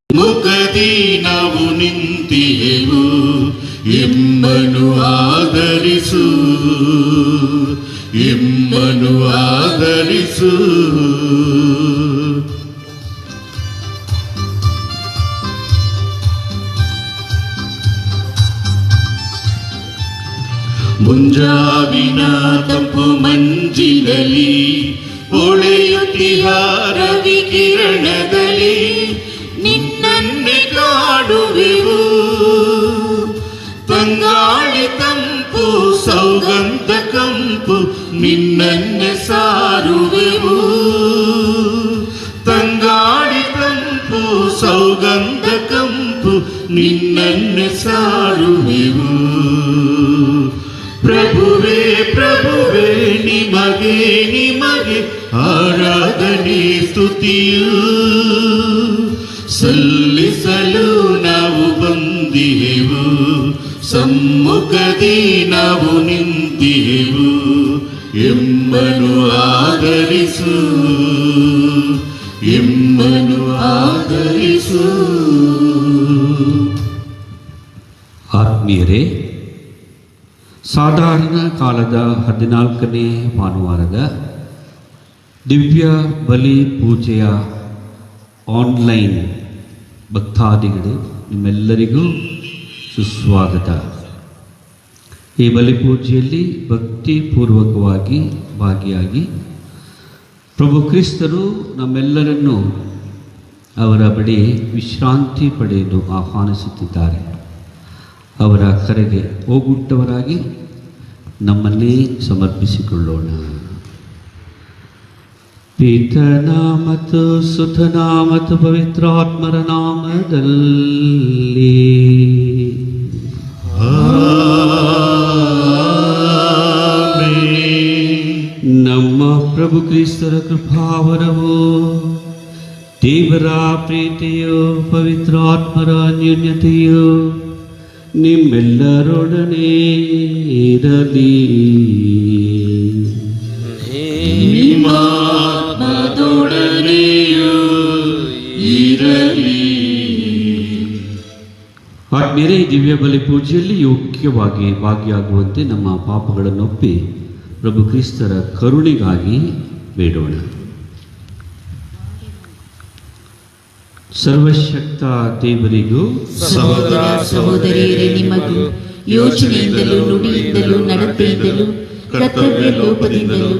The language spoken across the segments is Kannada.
ಮುಖದಿ ನಾವು ನಿಂತಿಯೆವು ಎಮ್ಮನು ಆದರಿಸು, ಎಮ್ಮನು ಆದರಿಸು. ಮುಂಜಾವಿನ ತಂಪು ಮಂಜಿನಲ್ಲಿ ಹೊಳೆಯುತ್ತಿಹ ರವಿ ಕಿರಣದಲ್ಲಿ ನಿನ್ನನ್ನೇ ಕಾಡುವೆವು. ತಂಗಾಳಿ ತಂಪು ಸೌಗಂಧ ಕಂಪು ನಿನ್ನನ್ನೇ ಸಾರುವೆವು. ತಂಗಾಳಿ ತಂಪು ಸೌಗಂಧ ಕಂಪು ನಿನ್ನನ್ನೇ ಸಾರುವೆವು. ಪ್ರಭುವೇ ಪ್ರಭುವೇ ನಿಮಗೆ ನಿಮಗೆ ಆರಾಧನೆ ಸ್ತುತಿಯು ಸಲ್ಲಿಸಲು ನಾವು ಬಂದಿಹೆವು. ಸಮ್ಮುಖದಿ ನಾವು ನಿಂತಿಹೆವು ಎಮ್ಮನು ಆದರಿಸು, ಎಮ್ಮನು ಆದರಿಸು. ಆತ್ಮೀಯರೇ, ಸಾಧಾರಣ ಕಾಲದ 14ನೇ ಭಾನುವಾರದ ದಿವ್ಯ ಬಲಿ ಪೂಜೆಯ ಆನ್ಲೈನ್ ಭಕ್ತಾದಿಗಳು ನಿಮ್ಮೆಲ್ಲರಿಗೂ ಸುಸ್ವಾಗತ. ಈ ಬಲಿಪೂಜೆಯಲ್ಲಿ ಭಕ್ತಿಪೂರ್ವಕವಾಗಿ ಭಾಗಿಯಾಗಿ ಪ್ರಭು ಕ್ರಿಸ್ತರು ನಮ್ಮೆಲ್ಲರನ್ನು ಅವರ ಬಳಿ ವಿಶ್ರಾಂತಿ ಪಡೆಯಲು ಆಹ್ವಾನಿಸುತ್ತಿದ್ದಾರೆ. ಅವರ ಕರೆಗೆ ಹೋಗುಟ್ಟವರಾಗಿ ನಮ್ಮನ್ನೇ ಸಮರ್ಪಿಸಿಕೊಳ್ಳೋಣ. ಪಿತನ ಮತ್ತು ಸುತನ ಮತ್ತು ಪವಿತ್ರಾತ್ಮರ ನಾಮದಲ್ಲಿ ನಮ್ಮ ಪ್ರಭು ಕ್ರಿಸ್ತರ ಕೃಪಾವರವು, ದೇವರ ಪ್ರೀತಿಯು, ಪವಿತ್ರಾತ್ಮರ ಅನ್ಯೋನ್ಯತೆಯು ನಿಮ್ಮೆಲ್ಲರೊಡನೆ ಇರಲಿ. ನಿಮ್ಮಾತ್ಮದೊಡನೆಯೂ ಇರಲಿ. ಆತ್ಮೀಯರೇ, ದಿವ್ಯ ಬಲಿ ಪೂಜೆಯಲ್ಲಿ ಯೋಗ್ಯವಾಗಿ ಭಾಗಿಯಾಗುವಂತೆ ನಮ್ಮ ಪಾಪಗಳನ್ನು ಒಪ್ಪಿ ಪ್ರಭು ಕ್ರಿಸ್ತರ ಕರುಣೆಗಾಗಿ ಬೇಡೋಣ. ಸರ್ವಶಕ್ತ ದೇವರಿಗೂ ಸಹೋದರ ಸಹೋದರಿಯರೇ ನಿಮಗೂ ಯೋಚನೆಯಿಂದಲೂ ನುಡಿಯಿಂದಲೂ ನಡತೆಯಿಂದಲೂ ಕರ್ತವ್ಯ ಲೋಪದಿಂದಲೂ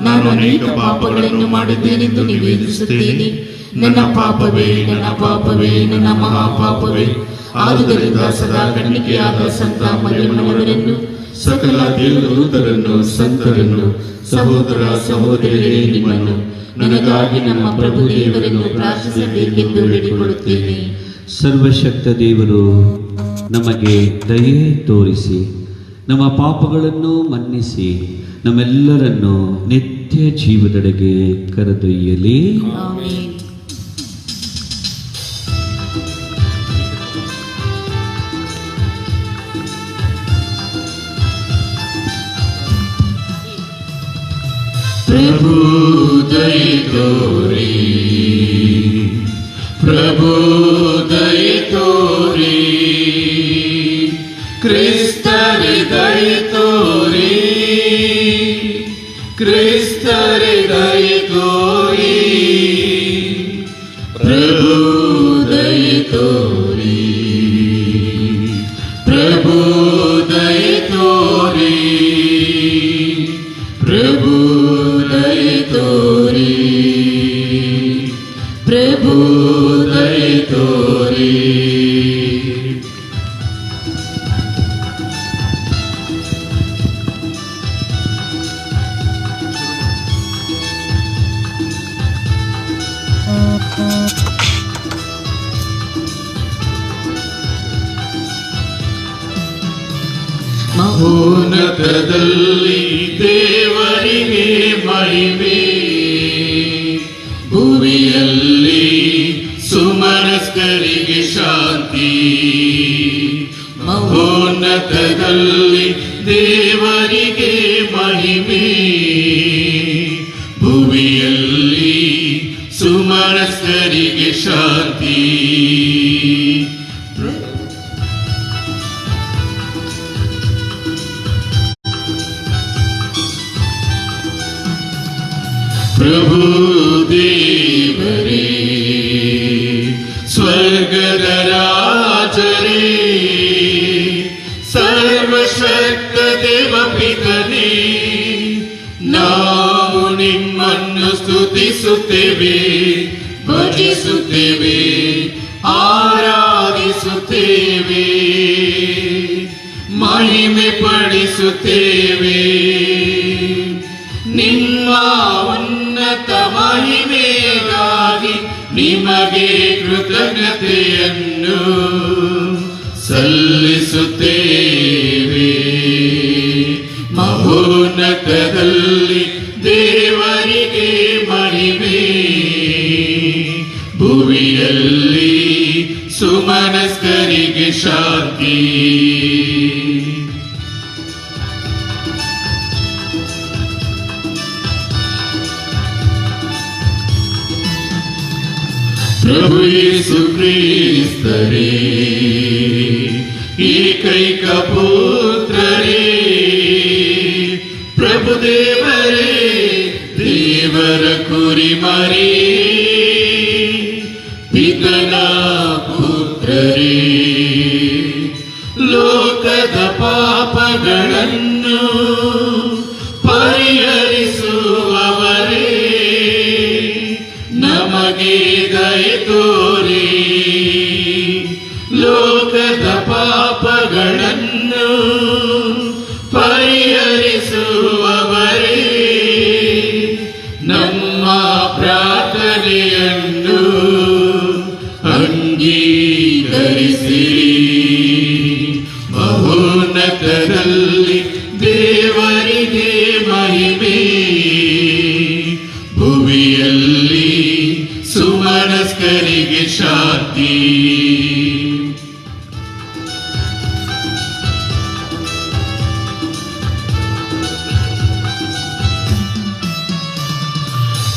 ನಾನು ಅನೇಕ ಪಾಪಗಳನ್ನು ಮಾಡಿದ್ದೇನೆಂದು ನಿವೇದಿಸುತ್ತೇನೆ. ನನ್ನ ಪಾಪವೇ, ನನ್ನ ಪಾಪವೇ, ನನ್ನ ಮಹಾಪಾಪವೇ. ಆದುದರಿಂದ ಸದಾ ಕನ್ನಿಕೆಯಾದ ಸಂತ ಮರಿಯಮ್ಮನವರನ್ನು, ಸಕಲ ದೇವದೂತರನ್ನು, ಸಂತರನ್ನು, ಸಹೋದರ ಸಹೋದರಿಯರೇ ನಿಮ್ಮನ್ನು ನನಗಾಗಿ ನಮ್ಮ ಪ್ರಭು ದೇವರನ್ನು ಪ್ರಾರ್ಥಿಸಬೇಕೆಂದು ಬೇಡಿಕೊಳ್ಳುತ್ತೇನೆ. ಸರ್ವಶಕ್ತ ದೇವರು ನಮಗೆ ದಯೆ ತೋರಿಸಿ ನಮ್ಮ ಪಾಪಗಳನ್ನು ಮನ್ನಿಸಿ ನಮ್ಮೆಲ್ಲರನ್ನು ನಿತ್ಯ ಜೀವದೆಡೆಗೆ ಕರೆದೊಯ್ಯಲಿ. ಆಮೆನ್. ಪ್ರಭು ದಯೆ ತೋರಿ, ಪ್ರಭು ದಯೆ ತೋರಿ, ಕ್ರಿಸ್ತರೇ ದಯೆ ತೋರಿ, ಕ್ರಿಸ್ತರೇ ದಯೆ ತೋರಿ, ಪ್ರಭು ದಯೆ ತೋರಿ, ಪ್ರಭು ದಯೆ ತೋರಿ, ಪ್ರಭು ದಯೆ ತೋರಿ, ಪ್ರಭು ದಯೆ ತೋರಿ. ಮಹೋನ್ನತದಲ್ಲಿ ದೇವರಿಗೆ ಮಹಿಮೆ, ಭುವಿಯಲ್ಲಿ ಸುಮನಸ್ಕರಿಗೆ ಶಾಂತಿ. ಮಹೋನ್ನತದಲ್ಲಿ ದೇವರಿಗೆ ಮಹಿಮೆ, ಭುವಿಯಲ್ಲಿ ಸುಮನಸ್ಕರಿಗೆ ಶಾಂತಿ. ಪ್ರಭು ದೇವರೇ, ಸ್ವರ್ಗದ ರಾಜರೇ, ಸರ್ವಶಕ್ತ ದೇವ ಪಿತನೇ, ನಾವು ನಿಮ್ಮನ್ನು ಸ್ತುತಿಸುತ್ತೇವೆ, ಭಜಿಸುತ್ತೇವೆ, ಆರಾಧಿಸುತ್ತೇವೆ, ಮಹಿಮೆ ಪಡಿಸುತ್ತೇವೆ. ನಿಮ್ಮ ಉನ್ನತ ಮಹಿಮೆಗಾಗಿ ನಿಮಗೆ ಕೃತಜ್ಞತೆಯನ್ನು ಸಲ್ಲಿಸುತ್ತೇವೆ. ಮಹೋನ್ನತದಲ್ಲಿ ದೇವರಿಗೆ ಮಹಿಮೆ, ಭುವಿಯಲ್ಲಿ ಸುಮನಸ್ಕರಿಗೆ ಶಾಂತಿ. ಪ್ರಭು ಯೇಸು ಕ್ರಿಸ್ತರೇ, ಏಕೈಕ ಪುತ್ರರೇ, ಪ್ರಭು ದೇವರೇ, ದೇವರ ಕುರಿಮರಿ, ಪಿತನ ಪುತ್ರರೇ, ಲೋಕದ ಪಾಪಗಳನ್ನು ಪರಿಹರಿಸುವವರೇ, ನಮಗೆ ದಯೆ ತೋರಿ, ಲೋಕದ ಪಾಪಗಳನ್ನು ಪರಿಹರಿಸುವವರೇ, ನಮ್ಮ ಪ್ರಾರ್ಥನೆಯನ್ನು ಅಂಗೀಕರಿಸಿರಿ. ಮಹೋನ್ನತದಲ್ಲಿ ದೇವರಿಗೆ ಮಹಿಮೆ, ಭುವಿಯಲ್ಲಿ ಸುಮನಸ್ಕರಿಗೆ ಶಾಂತಿ.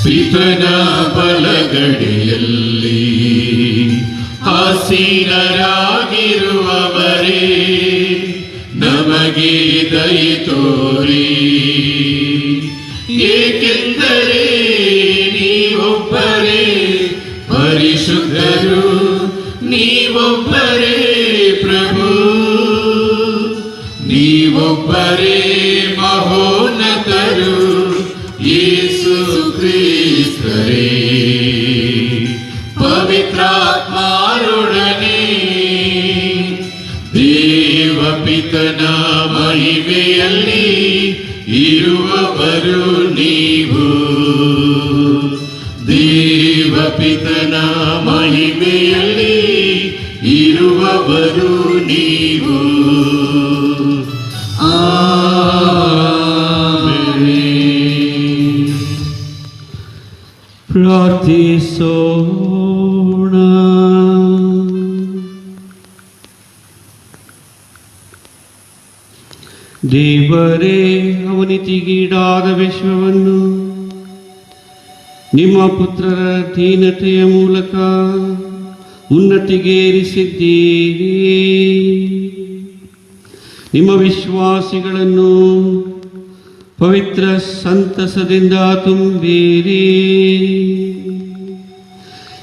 ಪಿತನ ಬಲಗಡೆಯಲ್ಲಿ ಆಸೀನರಾಗಿರುವವರೇ, ನಮಗೆ ದಯೆ ತೋರಿ, ಏಕೆಂದರೆ ನೀವೊಬ್ಬರೇ ಪರಿಶುದ್ಧರು, ನೀವೊಬ್ಬರೇ ಪ್ರಭು, ನೀವೊಬ್ಬರೇ ಮಹೋನ್ನತರು, ಯೇಸು ಕ್ರಿಸ್ತರೇ. ಪವಿತ್ರಾತ್ಮರೊಡನೆ ದೇವಪಿತನ ಮಹಿಮೆಯಲ್ಲಿ ಇರುವವರು ನೀವು, ದೇವಪಿತನ ಮಹಿಮೆಯಲ್ಲಿ ಇರುವವರು ನೀವು. ಆಮೆನ್. ಪ್ರಾರ್ಥಿಸೋಣ. ದೇವರೇ, ಅವನಿತಿಗೀಡಾದ ವಿಶ್ವವನ್ನು ನಿಮ್ಮ ಪುತ್ರರ ದೀನತೆಯ ಮೂಲಕ ಉನ್ನತಿಗೇರಿಸಿದ್ದೀರಿ. ನಿಮ್ಮ ವಿಶ್ವಾಸಿಗಳನ್ನು ಪವಿತ್ರ ಸಂತಸದಿಂದ ತುಂಬಿರಿ.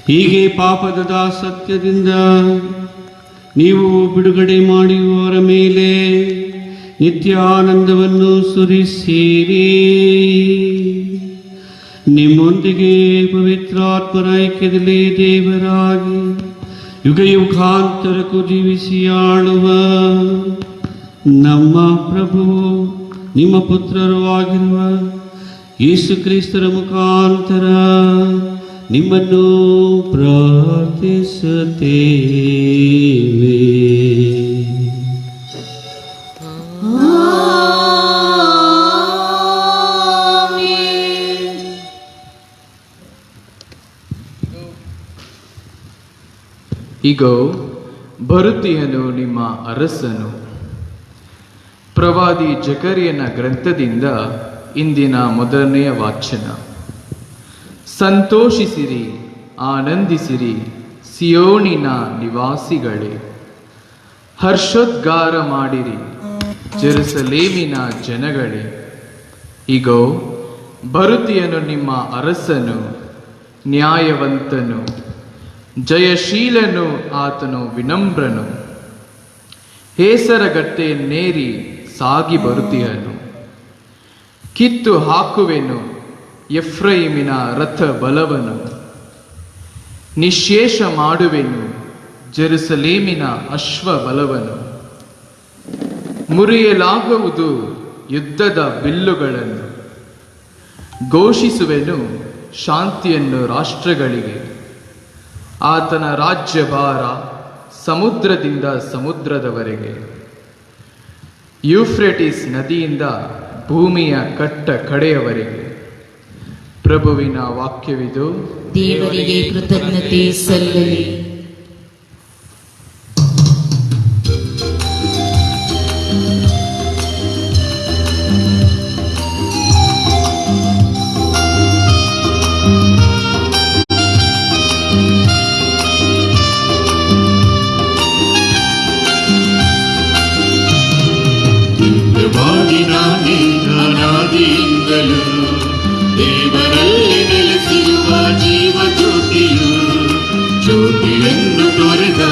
ಹೀಗೆ ಪಾಪದ ದಾಸತ್ಯದಿಂದ ನೀವು ಬಿಡುಗಡೆ ಮಾಡುವವರ ಮೇಲೆ ನಿತ್ಯಾನಂದವನ್ನು ಸುರಿಸಿರಿ. ನಿಮ್ಮೊಂದಿಗೆ ಪವಿತ್ರಾತ್ಮರ ಐಕ್ಯದಲ್ಲಿ ದೇವರಾಗಿ ಯುಗ ಯುಗಾಂತರಕ್ಕೂ ಜೀವಿಸಿ ಆಳುವ ನಮ್ಮ ಪ್ರಭು ನಿಮ್ಮ ಪುತ್ರರು ಆಗಿರುವ ಯೇಸು ಕ್ರಿಸ್ತರ ಮುಖಾಂತರ ನಿಮ್ಮನ್ನು ಪ್ರಾರ್ಥಿಸುತ್ತೇವೆ. ಇಗೋ, ಬರುತ್ತೀಯನು ನಿಮ್ಮ ಅರಸನು. ಪ್ರವಾದಿ ಜಕರಿಯನ ಗ್ರಂಥದಿಂದ ಇಂದಿನ ಮೊದಲನೆಯ ವಾಚನ. ಸಂತೋಷಿಸಿರಿ, ಆನಂದಿಸಿರಿ, ಸಿಯೋನಿನ ನಿವಾಸಿಗಳೇ. ಹರ್ಷೋದ್ಗಾರ ಮಾಡಿರಿ, ಜೆರುಸಲೇಮಿನ ಜನಗಳೇ. ಇಗೋ, ಬರುತ್ತಿಯನು ನಿಮ್ಮ ಅರಸನು, ನ್ಯಾಯವಂತನು, ಜಯಶೀಲನು, ಆತನು ವಿನಮ್ರನು. ಹೇಸರಗಟ್ಟೆಯನ್ನೇರಿ ಸಾಗಿ ಬರುತ್ತಿಯನು. ಕಿತ್ತು ಹಾಕುವೆನು ಎಫ್ರೈಮಿನ ರಥ ಬಲವನು. ನಿಶ್ಶೇಷ ಮಾಡುವೆನು ಜೆರುಸಲೇಮಿನ ಅಶ್ವ ಬಲವನು. ಮುರಿಯಲಾಗುವುದು ಯುದ್ಧದ ಬಿಲ್ಲುಗಳನ್ನು. ಘೋಷಿಸುವೆನು ಶಾಂತಿಯನ್ನು ರಾಷ್ಟ್ರಗಳಿಗೆ. ಆತನ ರಾಜ್ಯಭಾರ ಸಮುದ್ರದಿಂದ ಸಮುದ್ರದವರೆಗೆ, ಯೂಫ್ರೆಟಿಸ್ ನದಿಯಿಂದ ಭೂಮಿಯ ಕಟ್ಟ ಕಡೆಯವರೆಗೆ. ಪ್ರಭುವಿನ ವಾಕ್ಯವಿದು. ದೇವರಿಗೆ ಕೃತಜ್ಞತೆ ಸಲ್ಲಲಿ. ದಿವ್ಯವಾಗಿ ನಾನೇ ಅನಾದಿಯಿಂದಲೂ ದೇವರಲ್ಲಿ ನೆಲೆಸಿರುವ ಜೀವ ಜ್ಯೋತಿಯು, ಜ್ಯೋತಿಯನ್ನು ತೊರೆದ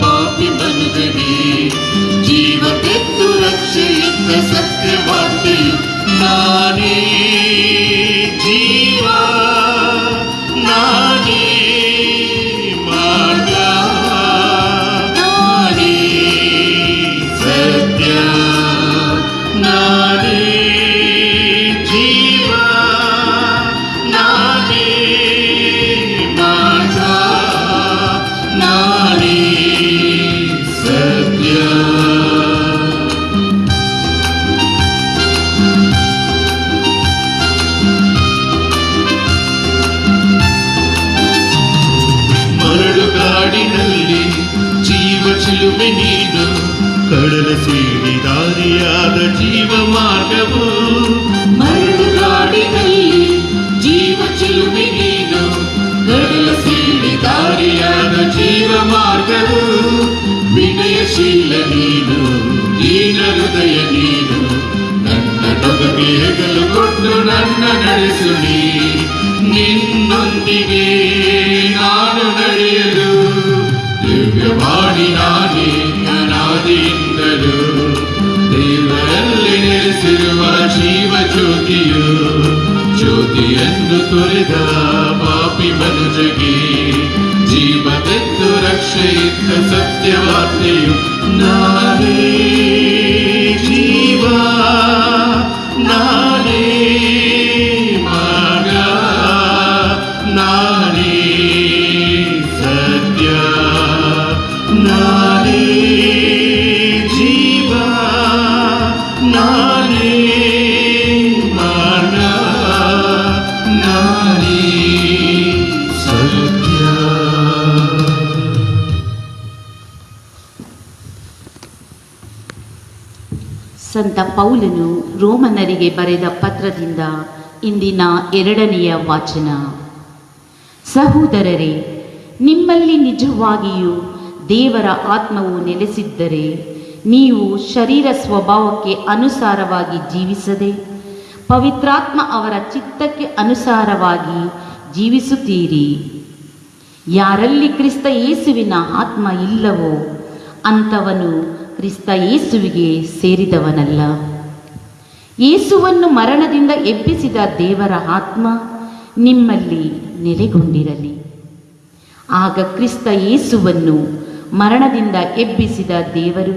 ಪಾಪಿ ಮನುಜನೇ ಜೀವ ತೆತ್ತು ರಕ್ಷೆಯಿಂದ ಸತ್ಯವಾರ್ತೆಯು. ನಾನೇ ಜೀವ, ನಾನೇ ಮಾರ್ಗ, ನಾನೇ ಸತ್ಯ, ನಾನೇ ಜೀವ, ನಾನೇ ಮಾರ್ಗ, ನಾನೇ ಸತ್ಯ. ಮರಳು ಕಾಡಿನಲ್ಲಿ ಜೀವ ಚಿಲುಮೆ ನೀನು, ಕಡಲ ಸೇರಿ ದಾರಿಯಾದ ಜೀವ ಮಾರ್ಗವು. ಮರಳುಗಾಡಿನಲ್ಲಿ ಜೀವ ಚಿಲುಮೆ ನೀನು, ಕಡಲ ಸೇರಿ ದಾರಿಯಾದ ಜೀವ ಮಾರ್ಗವು. ವಿನಯಶೀಲ ನೀನು, ದೀನ ಹೃದಯ ನೀನು, ನನ್ನ ನೊಗಗೆ ಹೆಗಲು ಕೊಟ್ಟು ನನ್ನ ನಡೆಸು ನೀ. ನಿನ್ನೊಂದಿಗೆ ನಾನು ನಡೆಯಲು ದಿವ್ಯವಾಣಿ ನಾನೇ ಅನಾದಿಯಿಂದಲೂ ದೇವರಲ್ಲಿ ನೆಲೆಸಿರುವ ಜೀವ ಜ್ಯೋತಿಯು, ಜ್ಯೋತಿಯನ್ನು ತೊರೆದ ಪಾಪಿ ಮನುಜಗೆ ಜೀವ ತೆತ್ತು ರಕ್ಷೆಯಿದ್ದ ಸತ್ಯವಾರ್ತೆಯು. ನಾನೇ ಜೀವ, ನಾನೇ ಮಾರ್ಗ, ನಾನೇ ಸತ್ಯ, ನಾನೇ ಜೀವ, ನಾನೇ ಮಾರ್ಗ, ನಾನೇ ಸತ್ಯ. ಸಂತ ಪೌಲನು ರೋಮನರಿಗೆ ಬರೆದ ಪತ್ರದಿಂದ ಇಂದಿನ 2ನೆಯ ವಾಚನ. ಸಹೋದರರೇ, ನಿಮ್ಮಲ್ಲಿ ನಿಜವಾಗಿಯೂ ದೇವರ ಆತ್ಮವು ನೆಲೆಸಿದ್ದರೆ ನೀವು ಶರೀರ ಸ್ವಭಾವಕ್ಕೆ ಅನುಸಾರವಾಗಿ ಜೀವಿಸದೆ ಪವಿತ್ರಾತ್ಮ ಅವರ ಚಿತ್ತಕ್ಕೆ ಅನುಸಾರವಾಗಿ ಜೀವಿಸುತ್ತೀರಿ. ಯಾರಲ್ಲಿ ಕ್ರಿಸ್ತ ಯೇಸುವಿನ ಆತ್ಮ ಇಲ್ಲವೋ ಅಂಥವನು ಕ್ರಿಸ್ತ ಯೇಸುವಿಗೆ ಸೇರಿದವನಲ್ಲ. ಯೇಸುವನ್ನು ಮರಣದಿಂದ ಎಬ್ಬಿಸಿದ ದೇವರ ಆತ್ಮ ನಿಮ್ಮಲ್ಲಿ ನೆಲೆಗೊಂಡಿರಲಿ. ಆಗ ಕ್ರಿಸ್ತ ಯೇಸುವನ್ನು ಮರಣದಿಂದ ಎಬ್ಬಿಸಿದ ದೇವರು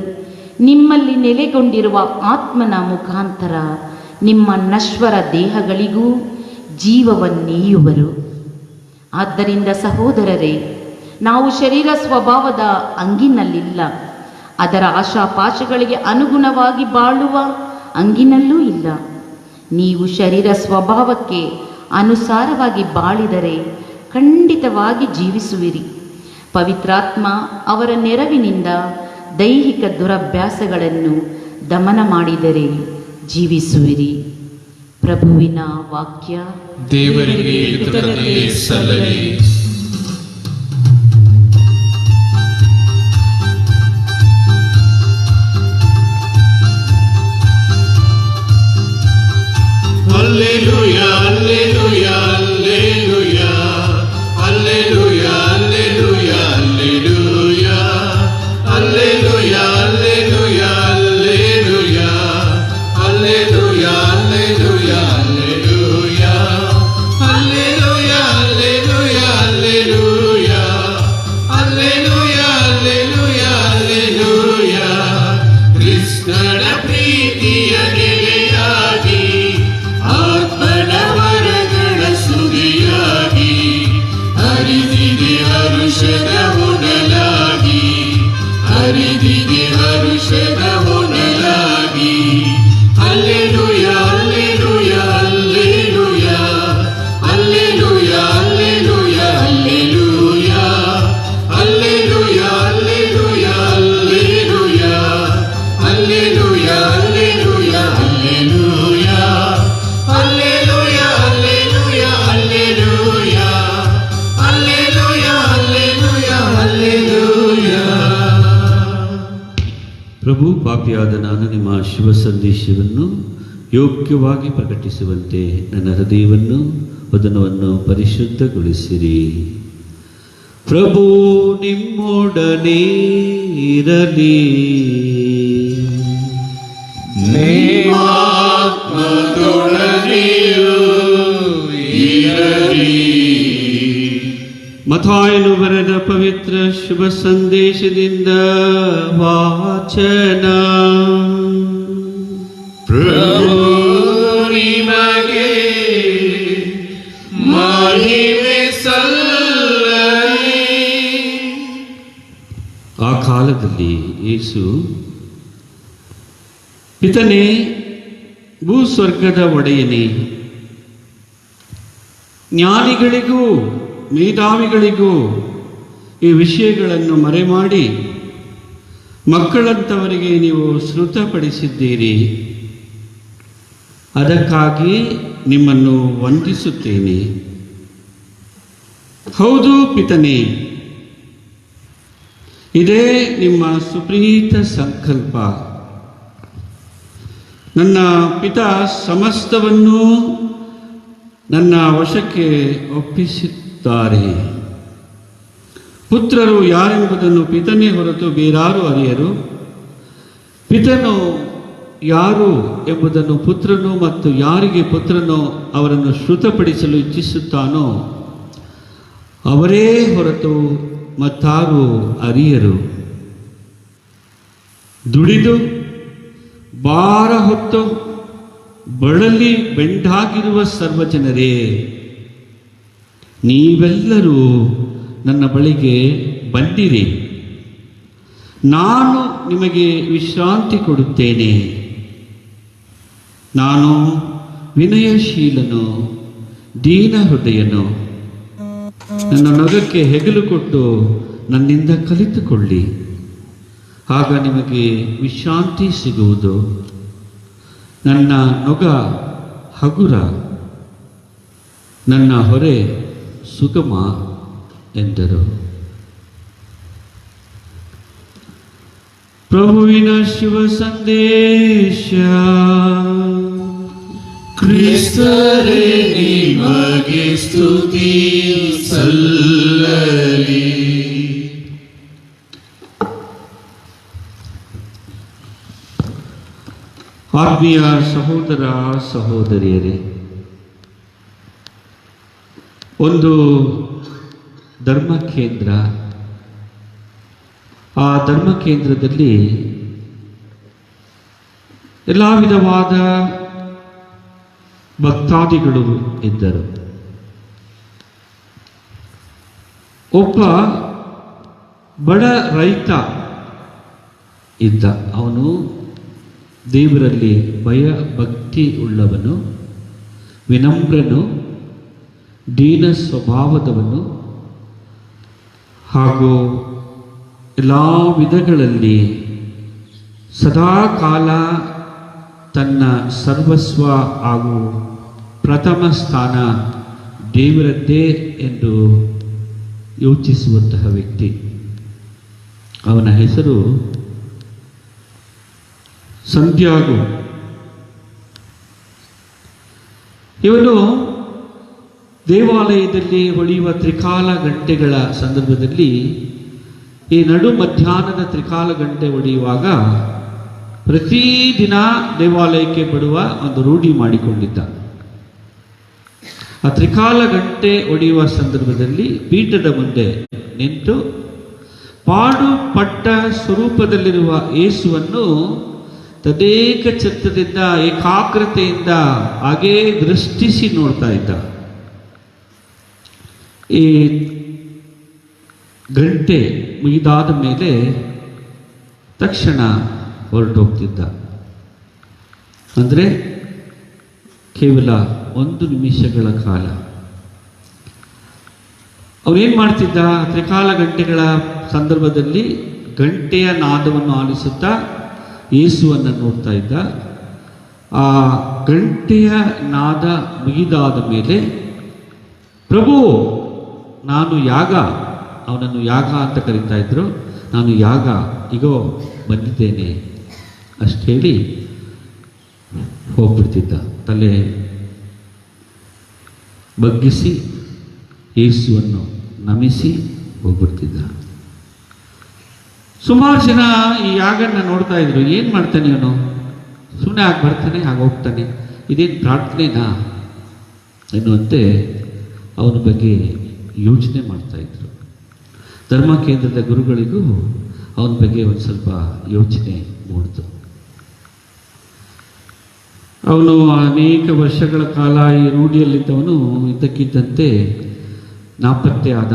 ನಿಮ್ಮಲ್ಲಿ ನೆಲೆಗೊಂಡಿರುವ ಆತ್ಮನ ಮುಖಾಂತರ ನಿಮ್ಮ ನಶ್ವರ ದೇಹಗಳಿಗೂ ಜೀವವನ್ನೀಯುವರು. ಆದ್ದರಿಂದ ಸಹೋದರರೇ, ನಾವು ಶರೀರ ಸ್ವಭಾವದ ಅಂಗಿನಲ್ಲಿಲ್ಲ, ಅದರ ಆಶಾಪಾಶಗಳಿಗೆ ಅನುಗುಣವಾಗಿ ಬಾಳುವ ಅಂಗಿನಲ್ಲೂ ಇಲ್ಲ. ನೀವು ಶರೀರ ಸ್ವಭಾವಕ್ಕೆ ಅನುಸಾರವಾಗಿ ಬಾಳಿದರೆ ಖಂಡಿತವಾಗಿ ಜೀವಿಸುವಿರಿ. ಪವಿತ್ರಾತ್ಮ ಅವರ ನೆರವಿನಿಂದ ದೈಹಿಕ ದುರಭ್ಯಾಸಗಳನ್ನು ದಮನ ಮಾಡಿದರೆ ಜೀವಿಸುವಿರಿ. ಪ್ರಭುವಿನ ವಾಕ್ಯ. ದೇವರಿಗೆ ಕೃತಜ್ಞತೆ ಸಲ್ಲಲಿ. ಹರಿದಿದೆ ಹರುಷದ ಹೊನಲಾಗಿ, ಹರಿದಿದೆ ಹರುಷದ ಹೊನಲಾಗಿ. ಹಲ್ಲೆಲೂಯ ಹಲ್ಲೆಲೂಯ ಹಲ್ಲೆಲೂಯ, ಹಲ್ಲೆಲೂಯ ಹಲ್ಲೆಲೂಯ ಹಲ್ಲೆಲೂಯ, ಹಲ್ಲೆಲೂಯ ಹಲ್ಲೆಲೂಯ ಹಲ್ಲೆಲೂಯ, ಹಲ್ಲೆಲೂಯ ಹಲ್ಲೆಲೂಯ ಹಲ್ಲೆಲೂಯ, ಹಲ್ಲೆಲೂಯ ಹಲ್ಲೆಲೂಯ ಹಲ್ಲೆಲೂಯ, ಹಲ್ಲೆಲೂಯ ಹಲ್ಲೆಲೂಯ ಹಲ್ಲೆಲೂಯ. ಪ್ರಭು, ಪಾಪಿಯಾದ ನಾನು ನಿಮ್ಮ ಶುಭ ಸಂದೇಶವನ್ನು ಯೋಗ್ಯವಾಗಿ ಪ್ರಕಟಿಸುವಂತೆ ನನ್ನ ಹೃದಯವನ್ನು ವದನವನ್ನು ಪರಿಶುದ್ಧಗೊಳಿಸಿರಿ. ಪ್ರಭು ನಿಮ್ಮೊಡನೆ ಇರಲಿ. ಆತ್ಮದೊಡನೆಯೂ ಇರಲಿ. ಮತ್ತಾಯನು ಬರೆದ ಪವಿತ್ರ ಶುಭ ಸಂದೇಶದಿಂದ ವಾಚನ. ಪ್ರಭು ನಿಮಗೆ ಮಹಿಮೆ ಸಲ್ಲಲಿ. ಆ ಕಾಲದಲ್ಲಿ ಯೇಸು, ಪಿತನೇ, ಭೂಸ್ವರ್ಗದ ಒಡೆಯನೇ, ಜ್ಞಾನಿಗಳಿಗೂ ಮೇಧಾವಿಗಳಿಗೂ ಈ ವಿಷಯಗಳನ್ನು ಮರೆಮಾಡಿ ಮಕ್ಕಳಂತವರಿಗೆ ನೀವು ಶ್ರುತಪಡಿಸಿದ್ದೀರಿ. ಅದಕ್ಕಾಗಿ ನಿಮ್ಮನ್ನು ವಂದಿಸುತ್ತೇನೆ. ಹೌದು ಪಿತನೇ, ಇದೇ ನಿಮ್ಮ ಸುಪ್ರೀತ ಸಂಕಲ್ಪ. ನನ್ನ ಪಿತ ಸಮಸ್ತವನ್ನೂ ನನ್ನ ವಶಕ್ಕೆ ಒಪ್ಪಿಸಿದ್ದಾರೆ. ಪುತ್ರರು ಯಾರೆಂಬುದನ್ನು ಪಿತನೇ ಹೊರತು ಬೇರಾರು ಅರಿಯರು. ಪಿತನು ಯಾರು ಎಂಬುದನ್ನು ಪುತ್ರನು ಮತ್ತು ಯಾರಿಗೆ ಪುತ್ರನು ಅವರನ್ನು ಶ್ರುತಪಡಿಸಲು ಇಚ್ಛಿಸುತ್ತಾನೋ ಅವರೇ ಹೊರತು ಮತ್ತಾರು ಅರಿಯರು. ದುಡಿದು ಭಾರ ಹೊತ್ತು ಬಳಲಿ ಬೆಂಡಾಗಿರುವ ಸರ್ವಜನರೇ, ನೀವೆಲ್ಲರೂ ನನ್ನ ಬಳಿಗೆ ಬಂದಿರಿ. ನಾನು ನಿಮಗೆ ವಿಶ್ರಾಂತಿ ಕೊಡುತ್ತೇನೆ. ನಾನು ವಿನಯಶೀಲನು, ದೀನ ಹೃದಯನು. ನನ್ನ ನೊಗಕ್ಕೆ ಹೆಗಲು ಕೊಟ್ಟು ನನ್ನಿಂದ ಕಲಿತುಕೊಳ್ಳಿ, ಆಗ ನಿಮಗೆ ವಿಶ್ರಾಂತಿ ಸಿಗುವುದು. ನನ್ನ ನೊಗ ಹಗುರ, ನನ್ನ ಹೊರೆ ಸುಗಮ ಎಂದರು. ಪ್ರಭುವಿನ ಶುಭ ಸಂದೇಶ. ಕ್ರಿಸ್ತರೇ ನಿಮಗೆ ಸ್ತುತಿ ಸಲ್ಲಲಿ. ಆತ್ಮೀಯ ಸಹೋದರ ಸಹೋದರಿಯರೇ, ಒಂದು ಧರ್ಮ ಕೇಂದ್ರ. ಆ ಧರ್ಮ ಕೇಂದ್ರದಲ್ಲಿ ಎಲ್ಲ ವಿಧವಾದ ಭಕ್ತಾದಿಗಳು ಇದ್ದರು. ಒಬ್ಬ ಬಡ ರೈತ ಇದ್ದ. ಅವನು ದೇವರಲ್ಲಿ ಭಯ ಭಕ್ತಿ ಉಳ್ಳವನು, ವಿನಮ್ರನು, ದೀನ ಸ್ವಭಾವದವನು ಹಾಗೂ ಎಲ್ಲ ವಿಧಗಳಲ್ಲಿ ಸದಾಕಾಲ ತನ್ನ ಸರ್ವಸ್ವ ಹಾಗೂ ಪ್ರಥಮ ಸ್ಥಾನ ದೇವರದ್ದೇ ಎಂದು ಯೋಚಿಸುವಂತಹ ವ್ಯಕ್ತಿ. ಅವನ ಹೆಸರು ಸಂತ್ಯಾಗೋ. ಇವನು ದೇವಾಲಯದಲ್ಲಿ ಹೊಳೆಯುವ ತ್ರಿಕಾಲ ಗಂಟೆಗಳ ಸಂದರ್ಭದಲ್ಲಿ, ಈ ನಡು ಮಧ್ಯಾಹ್ನದ ತ್ರಿಕಾಲ ಗಂಟೆ ಹೊಡೆಯುವಾಗ ಪ್ರತಿದಿನ ದೇವಾಲಯಕ್ಕೆ ಬರುವ ಒಂದು ರೂಢಿ ಮಾಡಿಕೊಂಡಿದ್ದ. ಆ ತ್ರಿಕಾಲ ಗಂಟೆ ಹೊಡೆಯುವ ಸಂದರ್ಭದಲ್ಲಿ ಪೀಠದ ಮುಂದೆ ನಿಂತು ಪಾಡು ಪಟ್ಟ ಸ್ವರೂಪದಲ್ಲಿರುವ ಯೇಸುವನ್ನು ತದೇಕ ಚಿತ್ತದಿಂದ ಏಕಾಗ್ರತೆಯಿಂದ ಹಾಗೇ ದೃಷ್ಟಿಸಿ ನೋಡ್ತಾ ಇದ್ದ. ಈ ಗಂಟೆ ಮುಗಿದಾದ ಮೇಲೆ ತಕ್ಷಣ ಹೊರಟೋಗ್ತಿದ್ದ. ಅಂದರೆ ಕೇವಲ 1 ನಿಮಿಷಗಳ ಕಾಲ. ಅವನೇನು ಮಾಡ್ತಿದ್ದ? ತ್ರಿಕಾಲ ಗಂಟೆಗಳ ಸಂದರ್ಭದಲ್ಲಿ ಗಂಟೆಯ ನಾದವನ್ನು ಆಲಿಸುತ್ತಾ ಯೇಸುವನ್ನು ನೋಡ್ತಾ ಇದ್ದ. ಆ ಗಂಟೆಯ ನಾದ ಮುಗಿದಾದ ಮೇಲೆ ಪ್ರಭು, ನಾನು ಯಾಗ, ಅವನನ್ನು ಯಾಗ ಅಂತ ಕರೀತಾ ಇದ್ರು, ನಾನು ಯಾಗ ಈಗೋ ಬಂದಿದ್ದೇನೆ ಅಷ್ಟು ಹೇಳಿ ಹೋಗ್ಬಿಡ್ತಿದ್ದ. ತಲೆ ಬಗ್ಗಿಸಿ ಯೇಸುವನ್ನು ನಮಿಸಿ ಹೋಗ್ಬಿಡ್ತಿದ್ದ. ಸುಮಾರು ಜನ ಈ ಯಾಗನ್ನ ನೋಡ್ತಾ ಇದ್ರು. ಏನು ಮಾಡ್ತಾನೆ ಅವನು? ಸುಮ್ಮನೆ ಆಗಿ ಬರ್ತಾನೆ, ಆಗ ಹೋಗ್ತಾನೆ, ಇದೇನು ಪ್ರಾರ್ಥನೆನಾ ಎನ್ನುವಂತೆ ಅವನ ಬಗ್ಗೆ ಯೋಚನೆ ಮಾಡ್ತಾ ಇದ್ರು. ಧರ್ಮ ಕೇಂದ್ರದ ಗುರುಗಳಿಗೂ ಅವನ ಬಗ್ಗೆ ಒಂದು ಸ್ವಲ್ಪ ಯೋಚನೆ ಮೂಡಿತು. ಅವನು ಅನೇಕ ವರ್ಷಗಳ ಕಾಲ ಈ ರೂಢಿಯಲ್ಲಿದ್ದವನು ಇದ್ದಕ್ಕಿದ್ದಂತೆ ನಾಪತ್ತೆ ಆದ.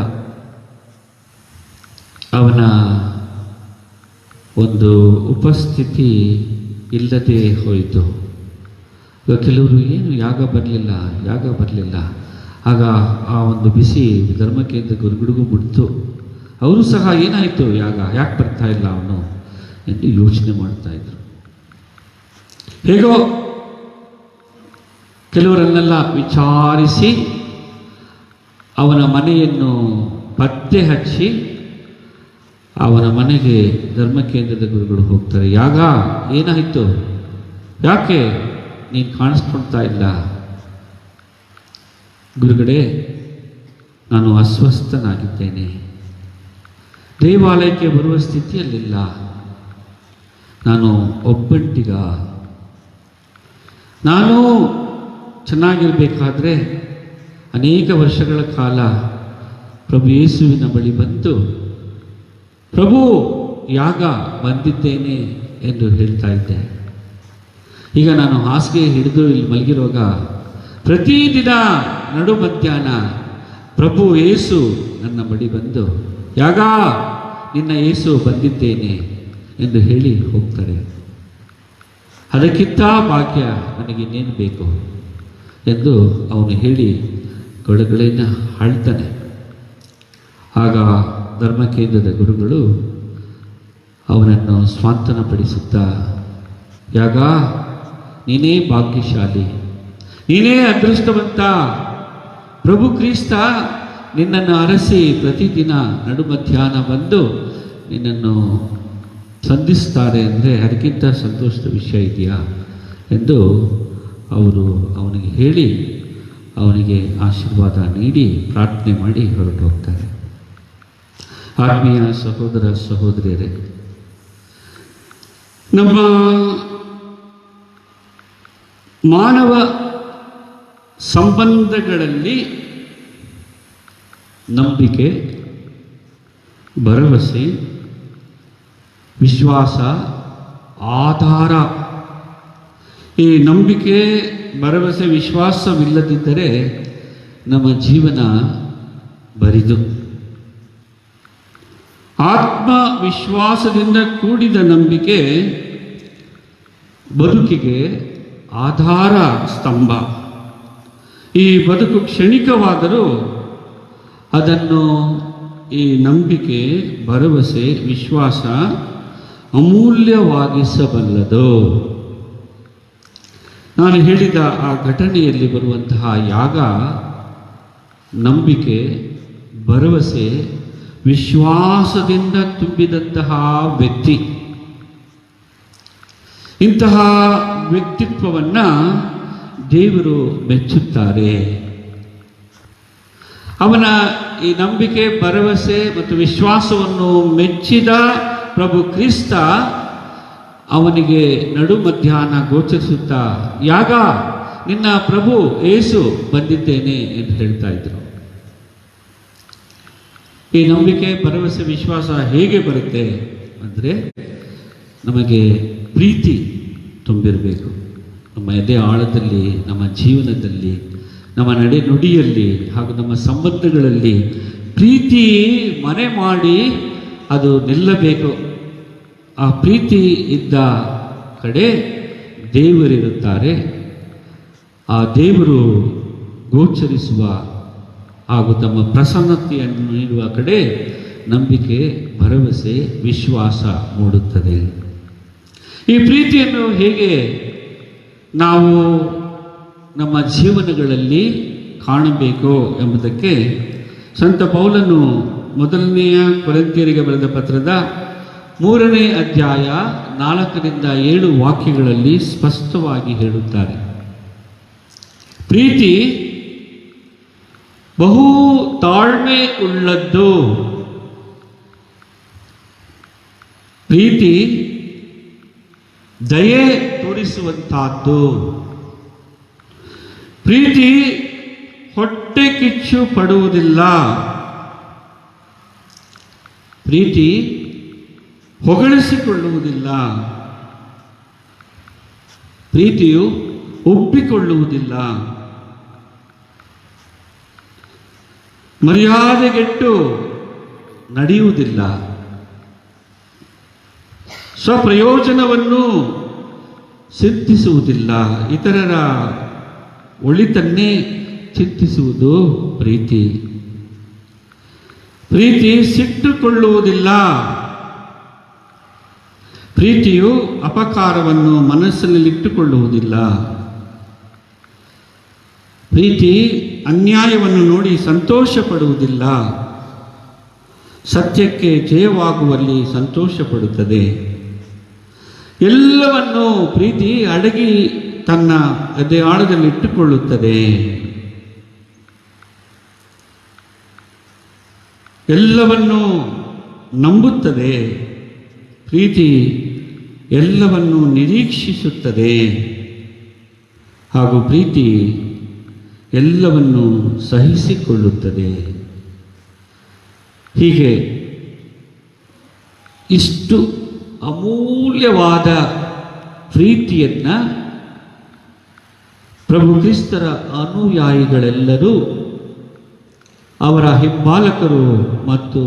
ಅವನ ಒಂದು ಉಪಸ್ಥಿತಿ ಇಲ್ಲದೆ ಹೋಯಿತು. ಕೆಲವರು ಏನು ಯಾಗ ಬರಲಿಲ್ಲ. ಆಗ ಆ ಒಂದು ಬಿಸಿ ಧರ್ಮಕೇಂದ್ರ ಗುರುಗಳಿಗೂ ಬಿಡ್ತು. ಅವರು ಸಹ ಏನಾಯಿತು, ಯಾಕೆ ಬರ್ತಾ ಇಲ್ಲ ಅವನು ಎಂದು ಯೋಚನೆ ಮಾಡ್ತಾ ಇದ್ರು. ಹೇಗೋ ಕೆಲವರನ್ನೆಲ್ಲ ವಿಚಾರಿಸಿ ಅವನ ಮನೆಯನ್ನು ಪತ್ತೆ ಹಚ್ಚಿ ಅವನ ಮನೆಗೆ ಧರ್ಮಕೇಂದ್ರದ ಗುರುಗಳು ಹೋಗ್ತಾರೆ. ಯಾಗ ಏನಾಯಿತು? ಯಾಕೆ ನೀನು ಕಾಣಿಸ್ಕೊಳ್ತಾ ಇಲ್ಲ? ಗುರುಗಳೇ, ನಾನು ಅಸ್ವಸ್ಥನಾಗಿದ್ದೇನೆ, ದೇವಾಲಯಕ್ಕೆ ಬರುವ ಸ್ಥಿತಿಯಲ್ಲಿಲ್ಲ, ನಾನು ಒಬ್ಬಂಟಿಗ. ನಾನು ಚೆನ್ನಾಗಿರಬೇಕಾದ್ರೆ ಅನೇಕ ವರ್ಷಗಳ ಕಾಲ ಪ್ರಭು ಯೇಸುವಿನ ಬಳಿ ಬಂದು, ಪ್ರಭು ಯಾಗ ಬಂದಿದ್ದೇನೆ ಎಂದು ಹೇಳ್ತಾ ಇದ್ದೆ. ಈಗ ನಾನು ಹಾಸಿಗೆ ಹಿಡಿದು ಇಲ್ಲಿ ಮಲಗಿರುವಾಗ ಪ್ರತಿದಿನ ನಡು ಮಧ್ಯಾಹ್ನ ಪ್ರಭು ಯೇಸು ನನ್ನ ಬಳಿ ಬಂದು, ಯಾಗ ನಿನ್ನ ಯೇಸು ಬಂದಿದ್ದೇನೆ ಎಂದು ಹೇಳಿ ಹೋಗ್ತಾರೆ. ಅದಕ್ಕಿಂತ ಭಾಗ್ಯ ನನಗಿನ್ನೇನು ಬೇಕು ಎಂದು ಅವನು ಹೇಳಿ ಗೊಳಗಳನ್ನ ಆಳ್ತಾನೆ. ಆಗ ಧರ್ಮಕೇಂದ್ರದ ಗುರುಗಳು ಅವನನ್ನು ಸ್ವಾಂತನಪಡಿಸುತ್ತಾ, ಯಾಗ ನೀನೇ ಭಾಗ್ಯಶಾಲಿ, ನೀನೇ ಅದೃಷ್ಟವಂತ, ಪ್ರಭು ಕ್ರಿಸ್ತ ನಿನ್ನನ್ನು ಅರಸಿ ಪ್ರತಿದಿನ ನಡು ಮಧ್ಯಾಹ್ನ ಬಂದು ನಿನ್ನನ್ನು ಸಂಧಿಸ್ತಾರೆ ಅಂದರೆ ಅದಕ್ಕಿಂತ ಸಂತೋಷದ ವಿಷಯ ಇದೆಯಾ ಎಂದು ಅವರು ಅವನಿಗೆ ಹೇಳಿ ಅವನಿಗೆ ಆಶೀರ್ವಾದ ನೀಡಿ ಪ್ರಾರ್ಥನೆ ಮಾಡಿ ಹೊರಟು ಹೋಗ್ತಾರೆ. ಆತ್ಮೀಯ ಸಹೋದರ ಸಹೋದರಿಯರೇ, ನಮ್ಮ ಮಾನವ ಸಂಬಂಧಗಳಲ್ಲಿ ನಂಬಿಕೆ, ಭರವಸೆ, ವಿಶ್ವಾಸ ಆಧಾರ. ಈ ನಂಬಿಕೆ, ಭರವಸೆ, ವಿಶ್ವಾಸವಿಲ್ಲದಿದ್ದರೆ ನಮ್ಮ ಜೀವನ ಬರಿದು. ಆತ್ಮವಿಶ್ವಾಸದಿಂದ ಕೂಡಿದ ನಂಬಿಕೆ ಬದುಕಿಗೆ ಆಧಾರ ಸ್ತಂಭ. ಈ ಬದುಕು ಕ್ಷಣಿಕವಾದರೂ ಅದನ್ನು ಈ ನಂಬಿಕೆ, ಭರವಸೆ, ವಿಶ್ವಾಸ ಅಮೂಲ್ಯವಾಗಿಸಬಲ್ಲದು. ನಾನು ಹೇಳಿದ ಆ ಘಟನೆಯಲ್ಲಿ ಬರುವಂತಹ ಯಾಗ ನಂಬಿಕೆ, ಭರವಸೆ, ವಿಶ್ವಾಸದಿಂದ ತುಂಬಿದಂತಹ ವ್ಯಕ್ತಿ. ಇಂತಹ ವ್ಯಕ್ತಿತ್ವವನ್ನು ದೇವರು ಮೆಚ್ಚುತ್ತಾರೆ. ಅವನ ಈ ನಂಬಿಕೆ, ಭರವಸೆ ಮತ್ತು ವಿಶ್ವಾಸವನ್ನು ಮೆಚ್ಚಿದ ಪ್ರಭು ಕ್ರಿಸ್ತ ಅವನಿಗೆ ನಡು ಮಧ್ಯಾಹ್ನ ಗೋಚರಿಸುತ್ತಾ, ಯಾಗ ನಿನ್ನ ಪ್ರಭು ಯೇಸು ಬಂದಿದ್ದೇನೆ ಎಂದು ಹೇಳ್ತಾ ಇದ್ರು. ಈ ನಂಬಿಕೆ, ಭರವಸೆ, ವಿಶ್ವಾಸ ಹೇಗೆ ಬರುತ್ತೆ ಅಂದರೆ ನಮಗೆ ಪ್ರೀತಿ ತುಂಬಿರಬೇಕು. ನಮ್ಮ ಎದೆ ಆಳದಲ್ಲಿ, ನಮ್ಮ ಜೀವನದಲ್ಲಿ, ನಮ್ಮ ನಡೆ ನುಡಿಯಲ್ಲಿ ಹಾಗೂ ನಮ್ಮ ಸಂಬಂಧಗಳಲ್ಲಿ ಪ್ರೀತಿ ಮನೆ ಮಾಡಿ ಅದು ನಿಲ್ಲಬೇಕು. ಆ ಪ್ರೀತಿ ಇದ್ದ ಕಡೆ ದೇವರಿರುತ್ತಾರೆ. ಆ ದೇವರು ಗೋಚರಿಸುವ ಹಾಗೂ ತಮ್ಮ ಪ್ರಸನ್ನತೆಯನ್ನು ನೀಡುವ ಕಡೆ ನಂಬಿಕೆ, ಭರವಸೆ, ವಿಶ್ವಾಸ ಮೂಡುತ್ತದೆ. ಈ ಪ್ರೀತಿಯನ್ನು ಹೇಗೆ ನಾವು ನಮ್ಮ ಜೀವನಗಳಲ್ಲಿ ಕಾಣಬೇಕು ಎಂಬುದಕ್ಕೆ ಸಂತ ಪೌಲನು ಮೊದಲನೆಯ ಕೊರಿಂಥಿಯರಿಗೆ ಬರೆದ ಪತ್ರದ 3ನೇ ಅಧ್ಯಾಯ 4ರಿಂದ 7 ವಾಕ್ಯಗಳಲ್ಲಿ ಸ್ಪಷ್ಟವಾಗಿ ಹೇಳುತ್ತಾರೆ. ಪ್ರೀತಿ ಬಹು ತಾಳ್ಮೆ ಉಳ್ಳದ್ದು, ಪ್ರೀತಿ ದಯೆ ತೋರಿಸುವಂತಹದ್ದು, ಪ್ರೀತಿ ಹೊಟ್ಟೆ ಕಿಚ್ಚು ಪಡುವುದಿಲ್ಲ, ಪ್ರೀತಿ ಹೊಗಳಿಸಿಕೊಳ್ಳುವುದಿಲ್ಲ, ಪ್ರೀತಿಯು ಒಪ್ಪಿಕೊಳ್ಳುವುದಿಲ್ಲ, ಮರ್ಯಾದೆಗೆಟ್ಟು ನಡೆಯುವುದಿಲ್ಲ, ಸ್ವಪ್ರಯೋಜನವನ್ನು ಚಿಂತಿಸುವುದಿಲ್ಲ, ಇತರರ ಒಳಿತನ್ನೇ ಚಿಂತಿಸುವುದು ಪ್ರೀತಿ. ಪ್ರೀತಿ ಸಿಟ್ಟುಕೊಳ್ಳುವುದಿಲ್ಲ, ಪ್ರೀತಿಯು ಅಪಕಾರವನ್ನು ಮನಸ್ಸಿನಲ್ಲಿಟ್ಟುಕೊಳ್ಳುವುದಿಲ್ಲ, ಪ್ರೀತಿ ಅನ್ಯಾಯವನ್ನು ನೋಡಿ ಸಂತೋಷ ಪಡುವುದಿಲ್ಲ, ಸತ್ಯಕ್ಕೆ ಜಯವಾಗುವಲ್ಲಿ ಸಂತೋಷ ಪಡುತ್ತದೆ. ಎಲ್ಲವನ್ನು ಪ್ರೀತಿ ಅಡಗಿ ತನ್ನ ಎದೆಯಾಳದಲ್ಲಿ ಇಟ್ಟುಕೊಳ್ಳುತ್ತದೆ. ಎಲ್ಲವನ್ನು ನಂಬುತ್ತದೆ. ಪ್ರೀತಿ ಎಲ್ಲವನ್ನು ನಿರೀಕ್ಷಿಸುತ್ತದೆ ಹಾಗೂ ಪ್ರೀತಿ ಎಲ್ಲವನ್ನು ಸಹಿಸಿಕೊಳ್ಳುತ್ತದೆ. ಹೀಗೆ ಇಷ್ಟು ಅಮೂಲ್ಯವಾದ ಪ್ರೀತಿಯನ್ನು ಪ್ರಭು ಕ್ರಿಸ್ತರ ಅನುಯಾಯಿಗಳೆಲ್ಲರೂ, ಅವರ ಹಿಂಬಾಲಕರು ಮತ್ತು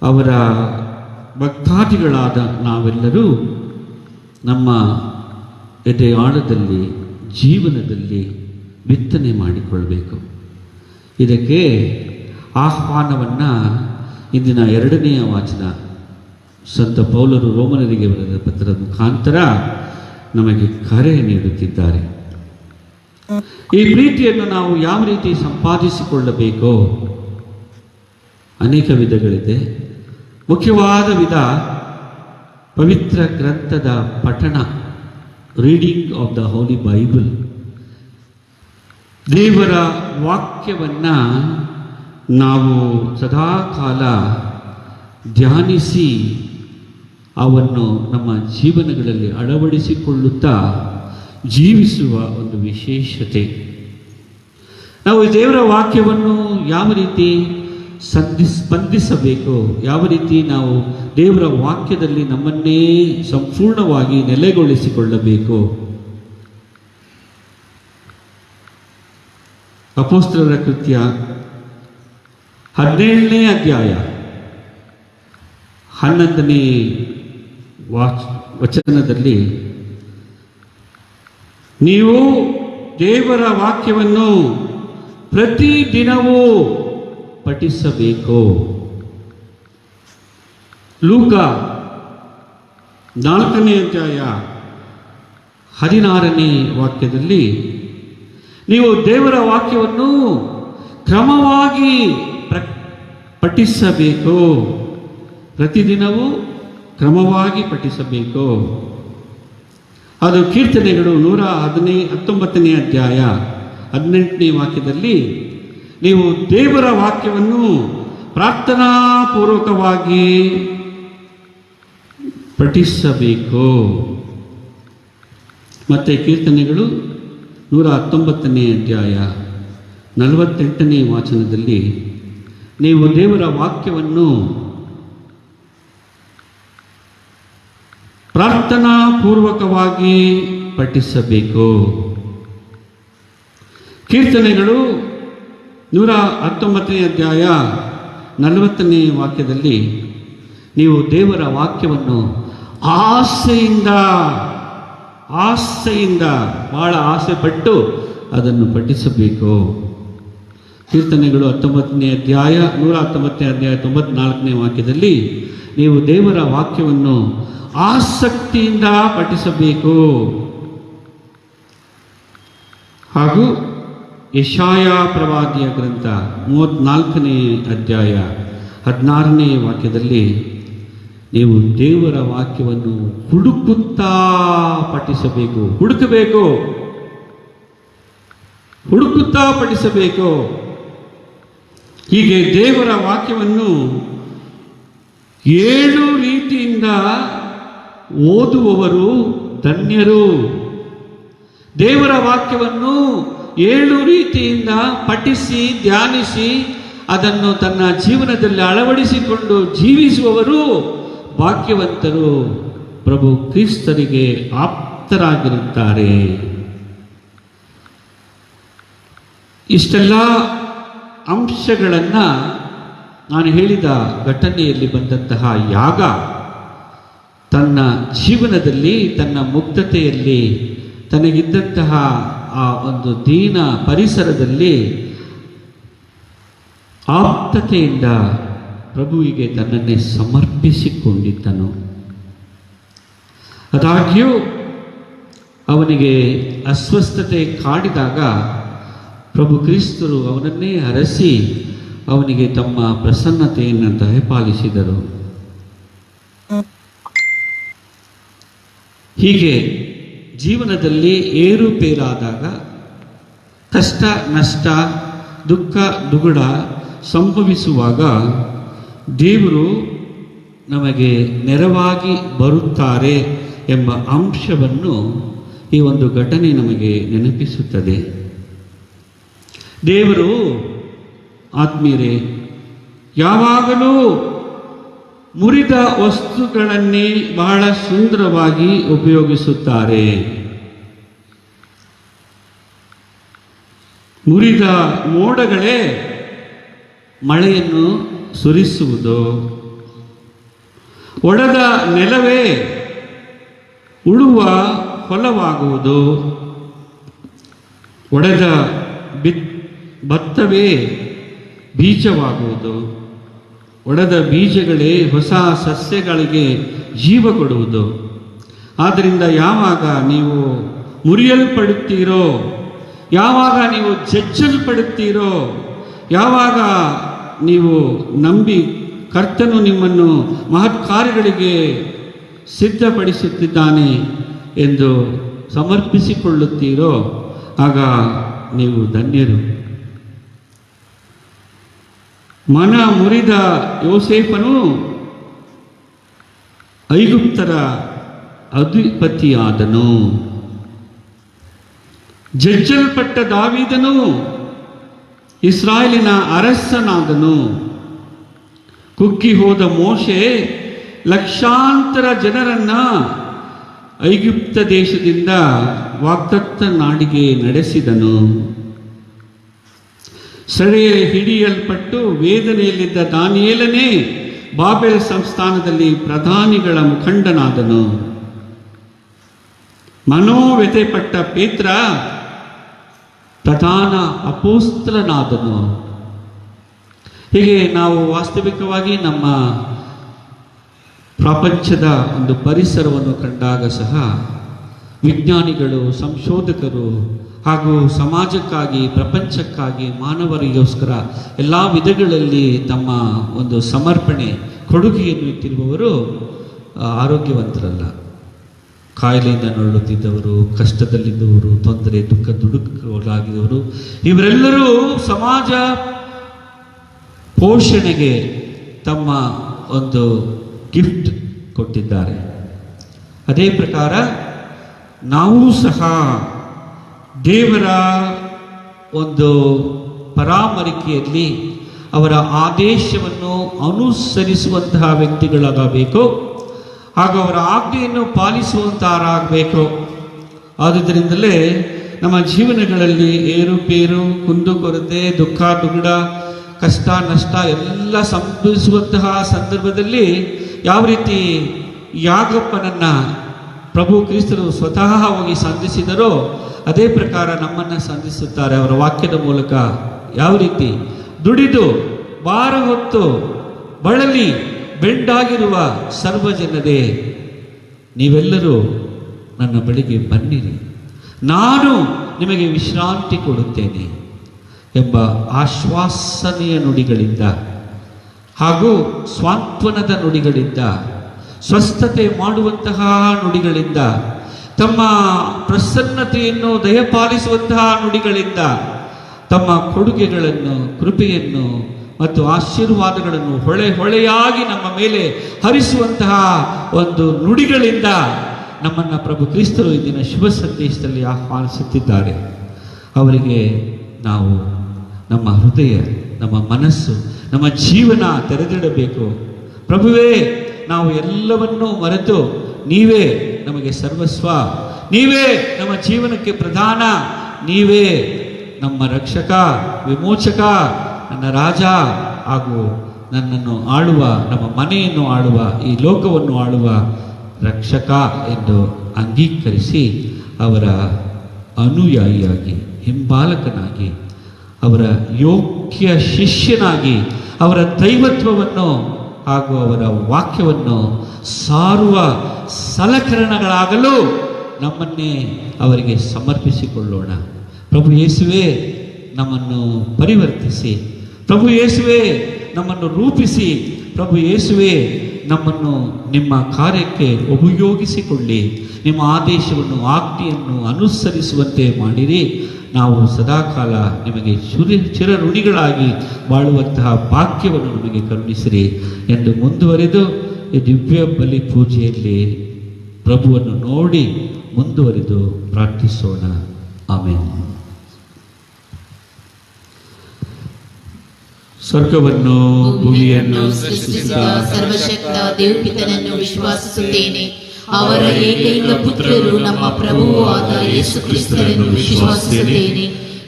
ಅವರ ಭಕ್ತಾದಿಗಳಾದ ನಾವೆಲ್ಲರೂ ನಮ್ಮ ಎದೆಯಾಳದಲ್ಲಿ, ಜೀವನದಲ್ಲಿ ಬಿತ್ತನೆ ಮಾಡಿಕೊಳ್ಬೇಕು. ಇದಕ್ಕೆ ಆಹ್ವಾನವನ್ನು ಇಂದಿನ 2ನೆಯ ವಾಚನ ಸಂತ ಪೌಲರು ರೋಮನರಿಗೆ ಬರೆದ ಪತ್ರದ ಮುಖಾಂತರ ನಮಗೆ ಕರೆ ನೀಡುತ್ತಿದ್ದಾರೆ. ಈ ಪ್ರೀತಿಯನ್ನು ನಾವು ಯಾವ ರೀತಿ ಸಂಪಾದಿಸಿಕೊಳ್ಳಬೇಕೋ ಅನೇಕ ವಿಧಗಳಿದೆ. ಮುಖ್ಯವಾದ ವಿಧ ಪವಿತ್ರ ಗ್ರಂಥದ ಪಠಣ, reading of the holy Bible. ದೇವರ ವಾಕ್ಯವನ್ನು ನಾವು ಸದಾಕಾಲ ಧ್ಯಾನಿಸಿ ಅವನ್ನು ನಮ್ಮ ಜೀವನಗಳಲ್ಲಿ ಅಳವಡಿಸಿಕೊಳ್ಳುತ್ತಾ ಜೀವಿಸುವ ಒಂದು ವಿಶೇಷತೆ. ನಾವು ದೇವರ ವಾಕ್ಯವನ್ನು ಯಾವ ರೀತಿ ಸ್ಪಂದಿಸಬೇಕು, ಯಾವ ರೀತಿ ನಾವು ದೇವರ ವಾಕ್ಯದಲ್ಲಿ ನಮ್ಮನ್ನೇ ಸಂಪೂರ್ಣವಾಗಿ ನೆಲೆಗೊಳಿಸಿಕೊಳ್ಳಬೇಕು. ಅಪೊಸ್ತಲರ ಕೃತ್ಯ 17ನೇ ಅಧ್ಯಾಯ 11ನೇ ವಚನದಲ್ಲಿ, ನೀವು ದೇವರ ವಾಕ್ಯವನ್ನು ಪ್ರತಿದಿನವೂ ಪಠಿಸಬೇಕು. ಲೂಕ 4ನೇ ಅಧ್ಯಾಯ 16ನೇ ವಾಕ್ಯದಲ್ಲಿ, ನೀವು ದೇವರ ವಾಕ್ಯವನ್ನು ಕ್ರಮವಾಗಿ ಪಠಿಸಬೇಕು, ಪ್ರತಿದಿನವೂ ಕ್ರಮವಾಗಿ ಪಠಿಸಬೇಕು. ಅದು ಕೀರ್ತನೆಗಳು 119ನೇ ಅಧ್ಯಾಯ 18ನೇ ವಾಕ್ಯದಲ್ಲಿ, ನೀವು ದೇವರ ವಾಕ್ಯವನ್ನು ಪ್ರಾರ್ಥನಾಪೂರ್ವಕವಾಗಿ ಪಠಿಸಬೇಕು. ಮತ್ತು ಕೀರ್ತನೆಗಳು 119ನೇ ಅಧ್ಯಾಯ 48ನೇ ವಾಚನದಲ್ಲಿ, ನೀವು ದೇವರ ವಾಕ್ಯವನ್ನು ಪ್ರಾರ್ಥನಾಪೂರ್ವಕವಾಗಿ ಪಠಿಸಬೇಕು. ಕೀರ್ತನೆಗಳು 119ನೇ ಅಧ್ಯಾಯ 40ನೇ ವಾಕ್ಯದಲ್ಲಿ ನೀವು ದೇವರ ವಾಕ್ಯವನ್ನು ಆಸೆಯಿಂದ ಬಹಳ ಆಸೆ ಪಟ್ಟು ಅದನ್ನು ಪಠಿಸಬೇಕು. ಕೀರ್ತನೆಗಳು 19ನೇ ಅಧ್ಯಾಯ 119ನೇ ಅಧ್ಯಾಯ 94ನೇ ವಾಕ್ಯದಲ್ಲಿ ನೀವು ದೇವರ ವಾಕ್ಯವನ್ನು ಆಸಕ್ತಿಯಿಂದ ಪಠಿಸಬೇಕು. ಹಾಗೂ ಯೆಶಾಯ ಪ್ರವಾದಿಯ ಗ್ರಂಥ 34ನೇ ಅಧ್ಯಾಯ 16ನೇ ವಾಕ್ಯದಲ್ಲಿ ನೀವು ದೇವರ ವಾಕ್ಯವನ್ನು ಹುಡುಕುತ್ತಾ ಪಠಿಸಬೇಕು. ಹುಡುಕುತ್ತಾ ಪಠಿಸಬೇಕು. ಹೀಗೆ ದೇವರ ವಾಕ್ಯವನ್ನು 7 ರೀತಿಯಿಂದ ಓದುವವರು ಧನ್ಯರು. ದೇವರ ವಾಕ್ಯವನ್ನು 7 ರೀತಿಯಿಂದ ಪಠಿಸಿ ಧ್ಯಾನಿಸಿ ಅದನ್ನು ತನ್ನ ಜೀವನದಲ್ಲಿ ಅಳವಡಿಸಿಕೊಂಡು ಜೀವಿಸುವವರು ಭಾಗ್ಯವಂತರು, ಪ್ರಭು ಕ್ರಿಸ್ತರಿಗೆ ಆಪ್ತರಾಗಿರುತ್ತಾರೆ. ಇಷ್ಟೆಲ್ಲ ಅಂಶಗಳನ್ನು ನಾನು ಹೇಳಿದ ಘಟನೆಯಲ್ಲಿ ಬಂದಂತಹ ಯಾಗ ತನ್ನ ಜೀವನದಲ್ಲಿ, ತನ್ನ ಮುಗ್ಧತೆಯಲ್ಲಿ, ತನಗಿದ್ದಂತಹ ಆ ಒಂದು ದೀನ ಪರಿಸರದಲ್ಲಿ ಆಪ್ತತೆಯಿಂದ ಪ್ರಭುವಿಗೆ ತನ್ನನ್ನೇ ಸಮರ್ಪಿಸಿಕೊಂಡಿದ್ದನು. ಆದಾಗ್ಯೂ ಅವನಿಗೆ ಅಸ್ವಸ್ಥತೆ ಕಾಡಿದಾಗ ಪ್ರಭು ಕ್ರಿಸ್ತರು ಅವನನ್ನೇ ಹರಸಿ ಅವನಿಗೆ ತಮ್ಮ ಪ್ರಸನ್ನತೆಯನ್ನು ದಯಪಾಲಿಸಿದರು. ಹೀಗೆ ಜೀವನದಲ್ಲಿ ಏರುಪೇರಾದಾಗ, ಕಷ್ಟ ನಷ್ಟ ದುಃಖ ದುಗುಡ ಸಂಭವಿಸುವಾಗ ದೇವರು ನಮಗೆ ನೆರವಾಗಿ ಬರುತ್ತಾರೆ ಎಂಬ ಅಂಶವನ್ನು ಈ ಒಂದು ಘಟನೆ ನಮಗೆ ನೆನಪಿಸುತ್ತದೆ. ದೇವರು ಆತ್ಮೀಯರೇ ಯಾವಾಗಲೂ ಮುರಿದ ವಸ್ತುಗಳನ್ನೇ ಬಹಳ ಸುಂದರವಾಗಿ ಉಪಯೋಗಿಸುತ್ತಾರೆ. ಮುರಿದ ಮೋಡಗಳೇ ಮಳೆಯನ್ನು ಸುರಿಸುವುದು, ಒಡೆದ ನೆಲವೇ ಉಳುವ ಹೊಲವಾಗುವುದು, ಒಡೆದ ಭತ್ತವೇ ಬೀಜವಾಗುವುದು, ಒಡೆದ ಬೀಜಗಳೇ ಹೊಸ ಸಸ್ಯಗಳಿಗೆ ಜೀವ ಕೊಡುವುದು. ಆದ್ದರಿಂದ ಯಾವಾಗ ನೀವು ಮುರಿಯಲ್ಪಡುತ್ತೀರೋ, ಯಾವಾಗ ನೀವು ಜಜ್ಜಲ್ಪಡುತ್ತೀರೋ, ಯಾವಾಗ ನೀವು ನಂಬಿ ಕರ್ತನು ನಿಮ್ಮನ್ನು ಮಹತ್ ಕಾರ್ಯಗಳಿಗೆ ಸಿದ್ಧಪಡಿಸುತ್ತಿದ್ದಾನೆ ಎಂದು ಸಮರ್ಪಿಸಿಕೊಳ್ಳುತ್ತೀರೋ, ಆಗ ನೀವು ಧನ್ಯರು. ಮನ ಮುರಿದ ಯೋಸೇಫನು ಐಗುಪ್ತರ ಅಧಿಪತಿಯಾದನು. ಜಜ್ಜಲ್ಪಟ್ಟ ದಾವೀದನು ಇಸ್ರಾಯೇಲಿನ ಅರಸನಾದನು. ಕುಗ್ಗಿ ಹೋದ ಮೋಶೆ ಲಕ್ಷಾಂತರ ಜನರನ್ನ ಐಗುಪ್ತ ದೇಶದಿಂದ ವಾಗ್ದತ್ತ ನಾಡಿಗೆ ನಡೆಸಿದನು. ಸೆರೆ ಹಿಡಿಯಲ್ಪಟ್ಟು ವೇದನೆಯಲ್ಲಿದ್ದ ದಾನಿಯೇಲನೇ ಬಾಬೆಲ್ ಸಂಸ್ಥಾನದಲ್ಲಿ ಪ್ರಧಾನಿಗಳ ಮುಖಂಡನಾದನು. ಮನೋವ್ಯಥೆಪಟ್ಟ ಪೇತ್ರ ಪ್ರಧಾನ ಅಪೋಸ್ತಲನಾದನು. ಹೀಗೆ ನಾವು ವಾಸ್ತವಿಕವಾಗಿ ನಮ್ಮ ಪ್ರಪಂಚದ ಒಂದು ಪರಿಸರವನ್ನು ಕಂಡಾಗ ಸಹ ವಿಜ್ಞಾನಿಗಳು, ಸಂಶೋಧಕರು ಹಾಗೂ ಸಮಾಜಕ್ಕಾಗಿ, ಪ್ರಪಂಚಕ್ಕಾಗಿ, ಮಾನವರಿಗೋಸ್ಕರ ಎಲ್ಲ ವಿಧಗಳಲ್ಲಿ ತಮ್ಮ ಒಂದು ಸಮರ್ಪಣೆ ಕೊಡುಗೆಯನ್ನು ಇಟ್ಟಿರುವವರು ಆರೋಗ್ಯವಂತರಲ್ಲ. ಕಾಯಿಲೆಯಿಂದ ನರಳುತ್ತಿದ್ದವರು, ಕಷ್ಟದಲ್ಲಿದ್ದವರು, ತೊಂದರೆ ದುಃಖ ದುಡುಕಲಾಗಿದ್ದವರು, ಇವರೆಲ್ಲರೂ ಸಮಾಜ ಪೋಷಣೆಗೆ ತಮ್ಮ ಒಂದು ಗಿಫ್ಟ್ ಕೊಟ್ಟಿದ್ದಾರೆ. ಅದೇ ಪ್ರಕಾರ ನಾವು ಸಹ ದೇವರ ಒಂದು ಪರಾಮರಿಕೆಯಲ್ಲಿ ಅವರ ಆದೇಶವನ್ನು ಅನುಸರಿಸುವಂತಹ ವ್ಯಕ್ತಿಗಳಾಗಬೇಕು, ಹಾಗೂ ಅವರ ಆಜ್ಞೆಯನ್ನು ಪಾಲಿಸುವಂತಹರಾಗಬೇಕು. ಆದುದರಿಂದಲೇ ನಮ್ಮ ಜೀವನಗಳಲ್ಲಿ ಏರುಪೇರು, ಕುಂದುಕೊರತೆ, ದುಃಖ ದುಗುಡ, ಕಷ್ಟ ನಷ್ಟ ಎಲ್ಲ ಸಂಭವಿಸುವಂತಹ ಸಂದರ್ಭದಲ್ಲಿ ಯಾವ ರೀತಿ ಯಾಗಪ್ಪನನ್ನು ಪ್ರಭು ಕ್ರಿಸ್ತರು ಸ್ವತಃ ಹೋಗಿ ಸಂಧಿಸಿದರೋ ಅದೇ ಪ್ರಕಾರ ನಮ್ಮನ್ನು ಸಂಧಿಸುತ್ತಾರೆ ಅವರ ವಾಕ್ಯದ ಮೂಲಕ. ಯಾವ ರೀತಿ ದುಡಿದು ಭಾರ ಹೊತ್ತು ಬಳಲಿ ಬೆಂಡಾಗಿರುವ ಸರ್ವಜನರೇ, ನೀವೆಲ್ಲರೂ ನನ್ನ ಬಳಿಗೆ ಬನ್ನಿರಿ, ನಾನು ನಿಮಗೆ ವಿಶ್ರಾಂತಿ ಕೊಡುತ್ತೇನೆ ಎಂಬ ಆಶ್ವಾಸನೆಯ ನುಡಿಗಳಿಂದ ಹಾಗೂ ಸ್ವಾಂತ್ವನದ ನುಡಿಗಳಿಂದ, ಸ್ವಸ್ಥತೆ ಮಾಡುವಂತಹ ನುಡಿಗಳಿಂದ, ತಮ್ಮ ಪ್ರಸನ್ನತೆಯನ್ನು ದಯಪಾಲಿಸುವಂತಹ ನುಡಿಗಳಿಂದ, ತಮ್ಮ ಕೊಡುಗೆಗಳನ್ನು, ಕೃಪೆಯನ್ನು ಮತ್ತು ಆಶೀರ್ವಾದಗಳನ್ನು ಹೊಳೆಯಾಗಿ ನಮ್ಮ ಮೇಲೆ ಹರಿಸುವಂತಹ ಒಂದು ನುಡಿಗಳಿಂದ ನಮ್ಮನ್ನು ಪ್ರಭು ಕ್ರಿಸ್ತರು ಇಂದಿನ ಶುಭ ಸಂದೇಶದಲ್ಲಿ ಆಹ್ವಾನಿಸುತ್ತಿದ್ದಾರೆ. ಅವರಿಗೆ ನಾವು ನಮ್ಮ ಹೃದಯ, ನಮ್ಮ ಮನಸ್ಸು, ನಮ್ಮ ಜೀವನ ತೆರೆದಿಡಬೇಕು. ಪ್ರಭುವೇ, ನಾವು ಎಲ್ಲವನ್ನೂ ಮರೆತು ನೀವೇ ನಮಗೆ ಸರ್ವಸ್ವ, ನೀವೇ ನಮ್ಮ ಜೀವನಕ್ಕೆ ಪ್ರಧಾನ, ನೀವೇ ನಮ್ಮ ರಕ್ಷಕ, ವಿಮೋಚಕ, ನನ್ನ ರಾಜ ಹಾಗೂ ನನ್ನನ್ನು ಆಳುವ, ನಮ್ಮ ಮನೆಯನ್ನು ಆಳುವ, ಈ ಲೋಕವನ್ನು ಆಳುವ ರಕ್ಷಕ ಎಂದು ಅಂಗೀಕರಿಸಿ ಅವರ ಅನುಯಾಯಿಯಾಗಿ, ಹಿಂಬಾಲಕನಾಗಿ, ಅವರ ಯೋಗ್ಯ ಶಿಷ್ಯನಾಗಿ, ಅವರ ದೈವತ್ವವನ್ನು ಹಾಗೂ ಅವರ ವಾಕ್ಯವನ್ನು ಸಾರುವ ಸಲಕರಣೆಗಳಾಗಲು ನಮ್ಮನ್ನೇ ಅವರಿಗೆ ಸಮರ್ಪಿಸಿಕೊಳ್ಳೋಣ. ಪ್ರಭು ಯೇಸುವೇ, ನಮ್ಮನ್ನು ಪರಿವರ್ತಿಸಿ, ಪ್ರಭು ಯೇಸುವೇ ನಮ್ಮನ್ನು ರೂಪಿಸಿ, ಪ್ರಭು ಯೇಸುವೇ ನಮ್ಮನ್ನು ನಿಮ್ಮ ಕಾರ್ಯಕ್ಕೆ ಉಪಯೋಗಿಸಿಕೊಳ್ಳಿ, ನಿಮ್ಮ ಆದೇಶವನ್ನು, ಆಜ್ಞೆಯನ್ನು ಅನುಸರಿಸುವಂತೆ ಮಾಡಿರಿ. ನಾವು ಸದಾಕಾಲ ನಿಮಗೆ ಚಿರಋಣಿಗಳಾಗಿ ಬಾಳುವಂತಹ ಭಾಗ್ಯವನ್ನು ನಮಗೆ ಕರುಣಿಸಿರಿ ಎಂದು ಮುಂದುವರೆದು ಈ ದಿವ್ಯ ಬಲಿ ಪೂಜೆಯಲ್ಲಿ ಪ್ರಭುವನ್ನು ನೋಡಿ ಮುಂದುವರೆದು ಪ್ರಾರ್ಥಿಸೋಣ. ಆಮೇಲೆ ಸ್ವರ್ಗವನ್ನು ಭೂಮಿಯನ್ನು ಸೃಷ್ಟಿಸಿದ ಸರ್ವಶಕ್ತ ದೇವಪಿತನನ್ನು ವಿಶ್ವಾಸಿಸುತ್ತೇನೆ. ಅವರ ಏಕೈಕ ಪುತ್ರರು ನಮ್ಮ ಪ್ರಭುವೂ ಆದ ಯೇಸು ಕ್ರಿಸ್ತರನ್ನು ವಿಶ್ವಾಸಿಸುತ್ತೇನೆ.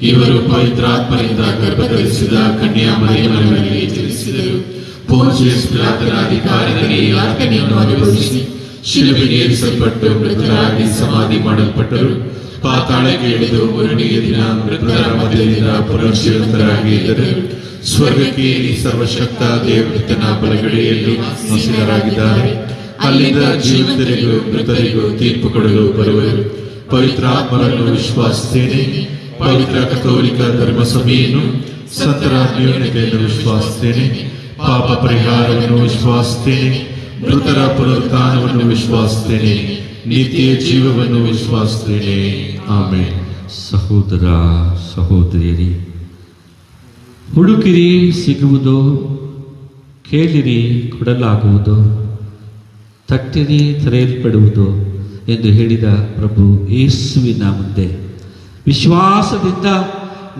ಇವರು ಪವಿತ್ರಾತ್ಮರಿಂದ ಗರ್ಭಧರಿಸಿದ ಕನ್ಯಾಮರಿಯಮ್ಮನಲ್ಲಿ ಜನಿಸಿದರು. ಪೋಂಚಿಯಸ್ ಪಿಲಾತನ ಅಧಿಕಾರದಲ್ಲಿ ಯಾತನೆಯನ್ನು ಅನುಭವಿಸಿ ಶಿಲುಬೆಗೆ ಏರಿಸಲ್ಪಟ್ಟು ಮೃತರಾಗಿ ಸಮಾಧಿ ಮಾಡಲ್ಪಟ್ಟರು. ಪಾತಾಳಕ್ಕೆ ಇಳಿದು ಮೂರನೆಯ ದಿನ ಮೃತರ ಮಧ್ಯದಿಂದ ಪುನರ್ಜೀವಂತರಾಗಿ ಎದ್ದರು. ಸ್ವರ್ಗಕ್ಕೆ ಏರಿ ಸರ್ವಶಕ್ತ ದೇವಪಿತನ ಬಲಗಡೆಯಲ್ಲಿ ಆಸೀನರಾಗಿದ್ದಾರೆ. ಅಲ್ಲಿಂದ ಜೀವಿತರಿಗೂ ಮೃತರಿಗೂ ತೀರ್ಪು ಕೊಡಲು ಬರುವರು. ಪವಿತ್ರಾತ್ಮರನ್ನು ವಿಶ್ವಾಸಿಸುತ್ತೇನೆ. ಪವಿತ್ರ ಕಥೋಲಿಕ ಧರ್ಮ ಸಭೆಯನ್ನು, ಸಂತರ ಅನ್ಯೋನ್ಯತೆಯನ್ನು ವಿಶ್ವಾಸಿಸುತ್ತೇನೆ. ಪಾಪ ಪರಿಹಾರವನ್ನು ವಿಶ್ವಾಸಿಸುತ್ತೇನೆ. ಮೃತರ ಪುನರುತ್ಥಾನವನ್ನು ವಿಶ್ವಾಸಿಸುತ್ತೇನೆ. ನಿತ್ಯ ಜೀವವನ್ನು ವಿಶ್ವಾಸಿಸುತ್ತೇನೆ. ಆಮೆನ್. ಸಹೋದರ ಸಹೋದರಿಯರಿ, ಹುಡುಕಿರಿ ಸಿಗುವುದು, ಕೇಳಿರಿ ಕೊಡಲಾಗುವುದು, ತಟ್ಟಿರಿ ತೆರೆಯಲ್ಪಡುವುದು ಎಂದು ಹೇಳಿದ ಪ್ರಭು ಯೇಸುವಿನ ಮುಂದೆ ವಿಶ್ವಾಸದಿಂದ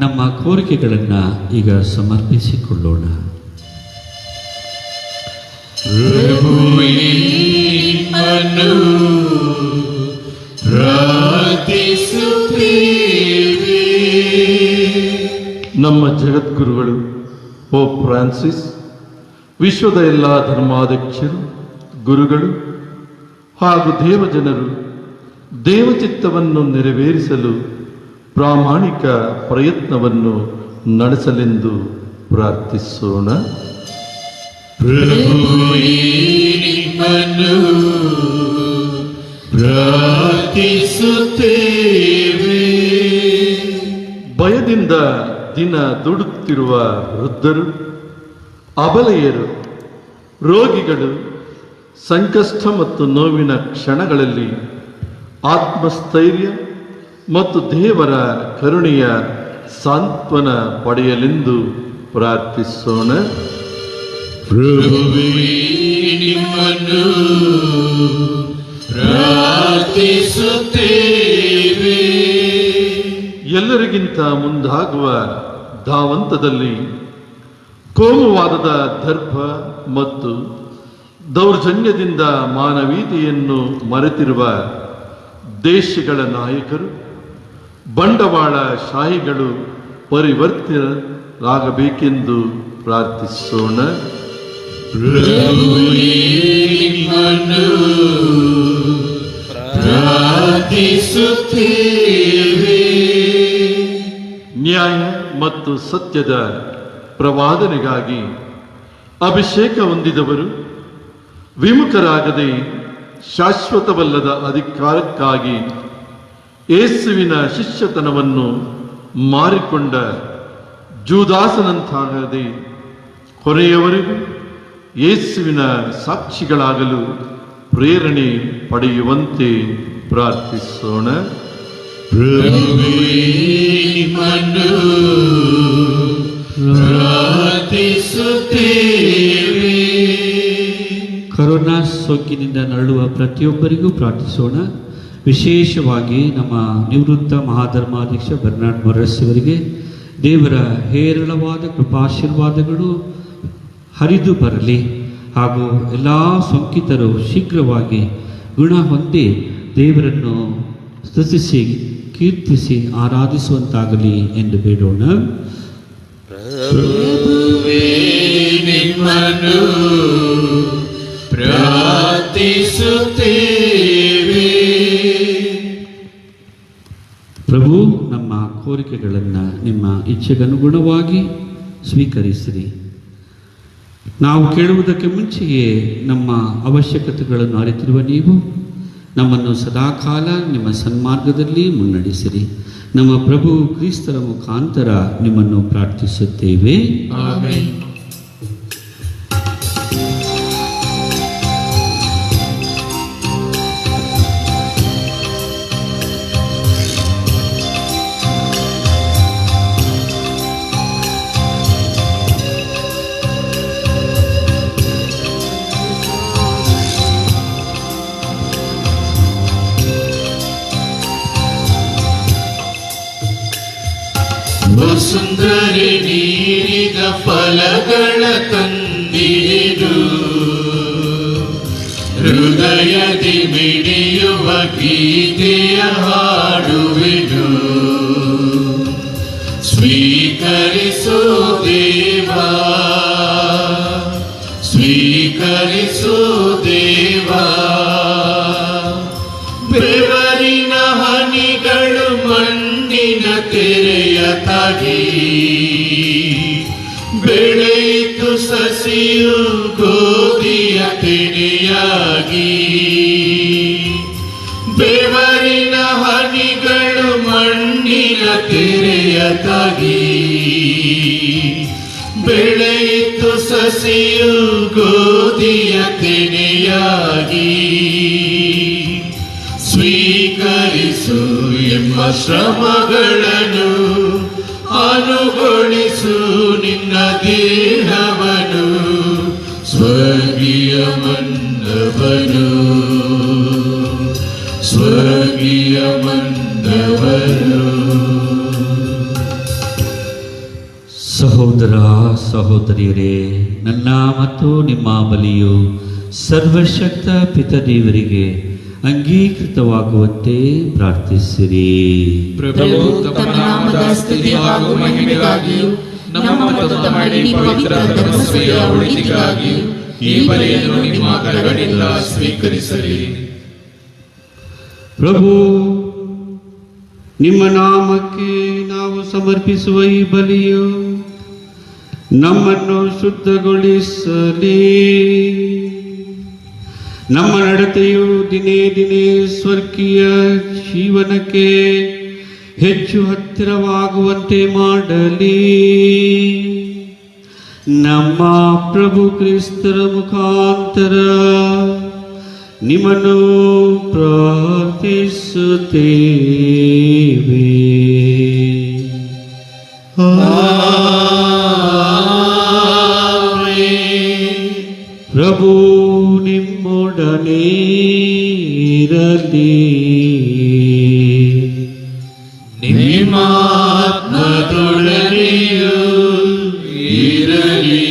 ನಮ್ಮ ಕೋರಿಕೆಗಳನ್ನು ಈಗ ಸಮರ್ಪಿಸಿಕೊಳ್ಳೋಣ. ಪ್ರಭುವೇ, ನಿಮ್ಮನ್ನು ಪ್ರಾರ್ಥಿಸುತ್ತೇವೆ. ನಮ್ಮ ಜಗದ್ಗುರುಗಳು ಪೋಪ್ ಫ್ರಾನ್ಸಿಸ್, ವಿಶ್ವದ ಎಲ್ಲ ಧರ್ಮಾಧ್ಯಕ್ಷರು, ಗುರುಗಳು ಹಾಗೂ ದೇವಜನರು ದೇವಚಿತ್ತವನ್ನು ನೆರವೇರಿಸಲು ಪ್ರಾಮಾಣಿಕ ಪ್ರಯತ್ನವನ್ನು ನಡೆಸಲೆಂದು ಪ್ರಾರ್ಥಿಸೋಣ. ಪ್ರಭುವೇ, ನಿಮ್ಮನ್ನು ಪ್ರಾರ್ಥಿಸುತ್ತೇವೆ. ಭಯದಿಂದ ದಿನ ದುಡುತ್ತಿರುವ ವೃದ್ಧರು, ಅಬಲೆಯರು, ರೋಗಿಗಳು, ಸಂಕಷ್ಟ ಮತ್ತು ನೋವಿನ ಕ್ಷಣಗಳಲ್ಲಿ ಆತ್ಮಸ್ಥೈರ್ಯ ಮತ್ತು ದೇವರ ಕರುಣೆಯ ಸಾಂತ್ವನ ಪಡೆಯಲೆಂದು ಪ್ರಾರ್ಥಿಸೋಣ. ಪ್ರಭುವೇ, ನಿಮ್ಮನ್ನು ಪ್ರಾರ್ಥಿಸುತ್ತೇವೆ. ಎಲ್ಲರಿಗಿಂತ ಮುಂದಾಗುವ ಧಾವಂತದಲ್ಲಿ ಕೋಮುವಾದದ ದರ್ಪ ಮತ್ತು ದೌರ್ಜನ್ಯದಿಂದ ಮಾನವೀಯತೆಯನ್ನು ಮರೆತಿರುವ ದೇಶಗಳ ನಾಯಕರು, ಬಂಡವಾಳ ಶಾಹಿಗಳು ಪರಿವರ್ತನೆಯಾಗಬೇಕೆಂದು ಪ್ರಾರ್ಥಿಸೋಣ. ಪ್ರಭುವೇ ನಿಮ್ಮನ್ನು ಪ್ರಾರ್ಥಿಸುತ್ತೇವೆ. ನ್ಯಾಯ ಮತ್ತು ಸತ್ಯದ ಪ್ರವಾದನೆಗಾಗಿ ಅಭಿಷೇಕ ಹೊಂದಿದವರು ವಿಮುಖರಾಗದೆ ಶಾಶ್ವತವಲ್ಲದ ಅಧಿಕಾರಕ್ಕಾಗಿ ಯೇಸುವಿನ ಶಿಷ್ಯತನವನ್ನು ಮಾರಿಕೊಂಡ ಜೂದಾಸನಂತಾಗದೆ ಕೊನೆಯವರೆಗೂ ಯೇಸುವಿನ ಸಾಕ್ಷಿಗಳಾಗಲು ಪ್ರೇರಣೆ ಪಡೆಯುವಂತೆ ಪ್ರಾರ್ಥಿಸೋಣ. ಪ್ರಭುವೇ ನಿಮ್ಮನ್ನು ಪ್ರಾರ್ಥಿಸುತ್ತೇವೆ. ಕರೋನಾ ಸೋಂಕಿನಿಂದ ನರಳುವ ಪ್ರತಿಯೊಬ್ಬರಿಗೂ ಪ್ರಾರ್ಥಿಸೋಣ. ವಿಶೇಷವಾಗಿ ನಮ್ಮ ನಿವೃತ್ತ ಮಹಾಧರ್ಮಾಧ್ಯಕ್ಷ ಬರ್ನಾರ್ಡ್ ಮೊರೆಸ್ ಅವರಿಗೆ ದೇವರ ಹೇರಳವಾದ ಕೃಪಾಶೀರ್ವಾದಗಳು ಹರಿದು ಬರಲಿ ಹಾಗೂ ಎಲ್ಲ ಸೋಂಕಿತರು ಶೀಘ್ರವಾಗಿ ಗುಣ ಹೊಂದಿ ದೇವರನ್ನು ಸ್ತುತಿಸಿ ಕೀರ್ತಿಸಿ ಆರಾಧಿಸುವಂತಾಗಲಿ ಎಂದು ಬೇಡೋಣ. ಪ್ರಭುವೇ ನಿಮ್ಮನ್ನು ಪ್ರಾರ್ಥಿಸುತ್ತೇವೆ. ಪ್ರಭು ನಮ್ಮ ಕೋರಿಕೆಗಳನ್ನು ನಿಮ್ಮ ಇಚ್ಛೆಗನುಗುಣವಾಗಿ ಸ್ವೀಕರಿಸಿರಿ. ನಾವು ಕೇಳುವುದಕ್ಕೆ ಮುಂಚೆಯೇ ನಮ್ಮ ಅವಶ್ಯಕತೆಗಳನ್ನು ಅರಿತಿರುವ ನೀವು ನಮ್ಮನ್ನು ಸದಾಕಾಲ ನಿಮ್ಮ ಸನ್ಮಾರ್ಗದಲ್ಲಿ ಮುನ್ನಡೆಸಿರಿ. ನಮ್ಮ ಪ್ರಭು ಕ್ರಿಸ್ತರ ಮುಖಾಂತರ ನಿಮ್ಮನ್ನು ಪ್ರಾರ್ಥಿಸುತ್ತೇವೆ. ಆಮೆನ್. ಸುಂದರಿ ನೀರಿದ ಫಲಗಳ ತಂದಿಡು, ಹೃದಯದಿ ಮಿಡಿಯುವ ಗೀತೆಯ ಹಾಡುವಿಡು. ಸ್ವೀಕರಿಸೋ ದೇವಾ, ಸ್ವೀಕರಿಸೋ ದೇವಾ. ಬೆವರಿನ ಹನಿಗಳು ಮಣ್ಣಿನ ತೆರೆಯ ತಾಗಿ ಬೆಳೆಯಿತು ಸಸಿಯು ಗೋಧಿಯ ತೆನೆಯಾಗಿ. ಬೆವರಿನ ಹನಿಗಳು ಮಣ್ಣಿನ ತೆರೆಯ ತಾಗಿ ಬೆಳೆಯಿತು ಸಸಿಯು ಗೋಧಿಯ ತೆನೆಯಾಗಿ. ಸ್ವೀಕರಿಸು ಎಂಬ ಶ್ರಮಗಳನ್ನು, ಅನುಗೊಳಿಸು ನಿನ್ನ ದೇಹವನ್ನು. ಸ್ವರ್ಗೀಯ ಮನ್ನವನು, ಸ್ವರ್ಗೀಯ ಮನ್ನವನು. ಸಹೋದರ ಸಹೋದರಿಯರೇ, ನನ್ನ ಮತ್ತು ನಿಮ್ಮ ಬಲಿಯು ಸರ್ವಶಕ್ತ ಪಿತದೇವರಿಗೆ ಅಂಗೀಕೃತವಾಗುವಂತೆ ಪ್ರಾರ್ಥಿಸಿರಿ. ಪ್ರಭು ತಮ್ಮ ನಾಮದ ಸ್ತುತಿ ಹಾಗೂ ಮಹಿಮೆಗಾಗಿಯೂ ನಮ್ಮ ಮತ್ತು ತಮ್ಮ ಇಡೀ ಪವಿತ್ರ ಧರ್ಮಸಭೆಯ ಒಳಿತಿಗಾಗಿಯೂ ಈ ಬಲಿಯನ್ನು ನಿಮ್ಮ ಕರಗಳಿಂದ ಸ್ವೀಕರಿಸಲಿ. ಪ್ರಭು, ನಿಮ್ಮ ನಾಮಕ್ಕೆ ನಾವು ಸಮರ್ಪಿಸುವ ಈ ಬಲಿಯು ನಮ್ಮನ್ನು ಶುದ್ಧಗೊಳಿಸಲಿ. ನಮ್ಮ ನಡತೆಯು ದಿನೇ ದಿನೇ ಸ್ವರ್ಗೀಯ ಜೀವನಕ್ಕೆ ಹೆಚ್ಚು ಹತ್ತಿರವಾಗುವಂತೆ ಮಾಡಲಿ. ನಮ್ಮ ಪ್ರಭು ಕ್ರಿಸ್ತರ ಮುಖಾಂತರ ನಿಮ್ಮನ್ನು ಪ್ರಾರ್ಥಿಸುತ್ತೇವೆ. ಪ್ರಭು ನಿಮ್ಮೊಡನೆ ಇರಲಿ. ನಿಮ್ಮಾತ್ಮದೊಡನೆಯೂ ಇರಲಿ.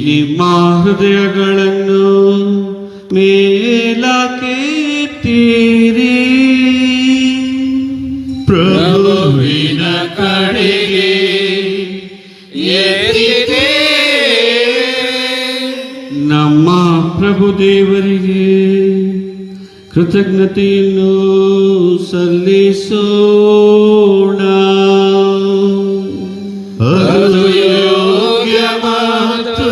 ನಿಮ್ಮ ಹೃದಯಗಳನ್ನು ಮೇಲಕ್ಕೆತ್ತಿರಿ. ಪ್ರಭುವಿನ ಕಡೆಗೆ ಎತ್ತಿರಿ. ನಮ್ಮ ಪ್ರಭು ದೇವರಿಗೆ ಕೃತಜ್ಞತೆಯನ್ನು ಸಲ್ಲಿಸೋಣ. ಅದು ಯೋಗ್ಯ ಮತ್ತು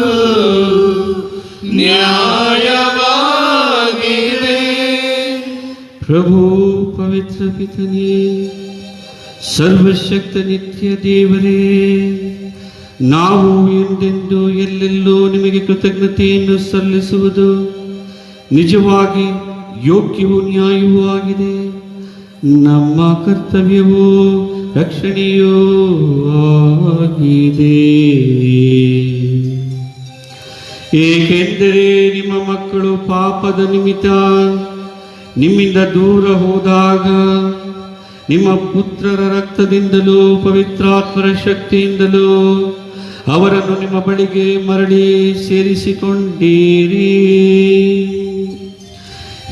ನ್ಯಾಯವಾಗಿದೆ. ಪ್ರಭು ಪವಿತ್ರ ಪಿತನೇ, ಸರ್ವಶಕ್ತ ನಿತ್ಯ ದೇವರೇ, ನಾವು ಎಂದೆಂದು ಎಲ್ಲೆಲ್ಲೋ ನಿಮಗೆ ಕೃತಜ್ಞತೆಯನ್ನು ಸಲ್ಲಿಸುವುದು ನಿಜವಾಗಿ ಯೋಗ್ಯವೂ ನ್ಯಾಯವೂ ಆಗಿದೆ. ನಮ್ಮ ಕರ್ತವ್ಯವೂ ರಕ್ಷಣೆಯೂ ಆಗಿದೆ. ಏಕೆಂದರೆ ನಿಮ್ಮ ಮಕ್ಕಳು ಪಾಪದ ನಿಮಿತ್ತ ನಿಮ್ಮಿಂದ ದೂರ ಹೋದಾಗ ನಿಮ್ಮ ಪುತ್ರರ ರಕ್ತದಿಂದಲೂ ಪವಿತ್ರಾತ್ಮರ ಶಕ್ತಿಯಿಂದಲೂ ಅವರನ್ನು ನಿಮ್ಮ ಬಳಿಗೆ ಮರಳಿ ಸೇರಿಸಿಕೊಂಡಿರಿ.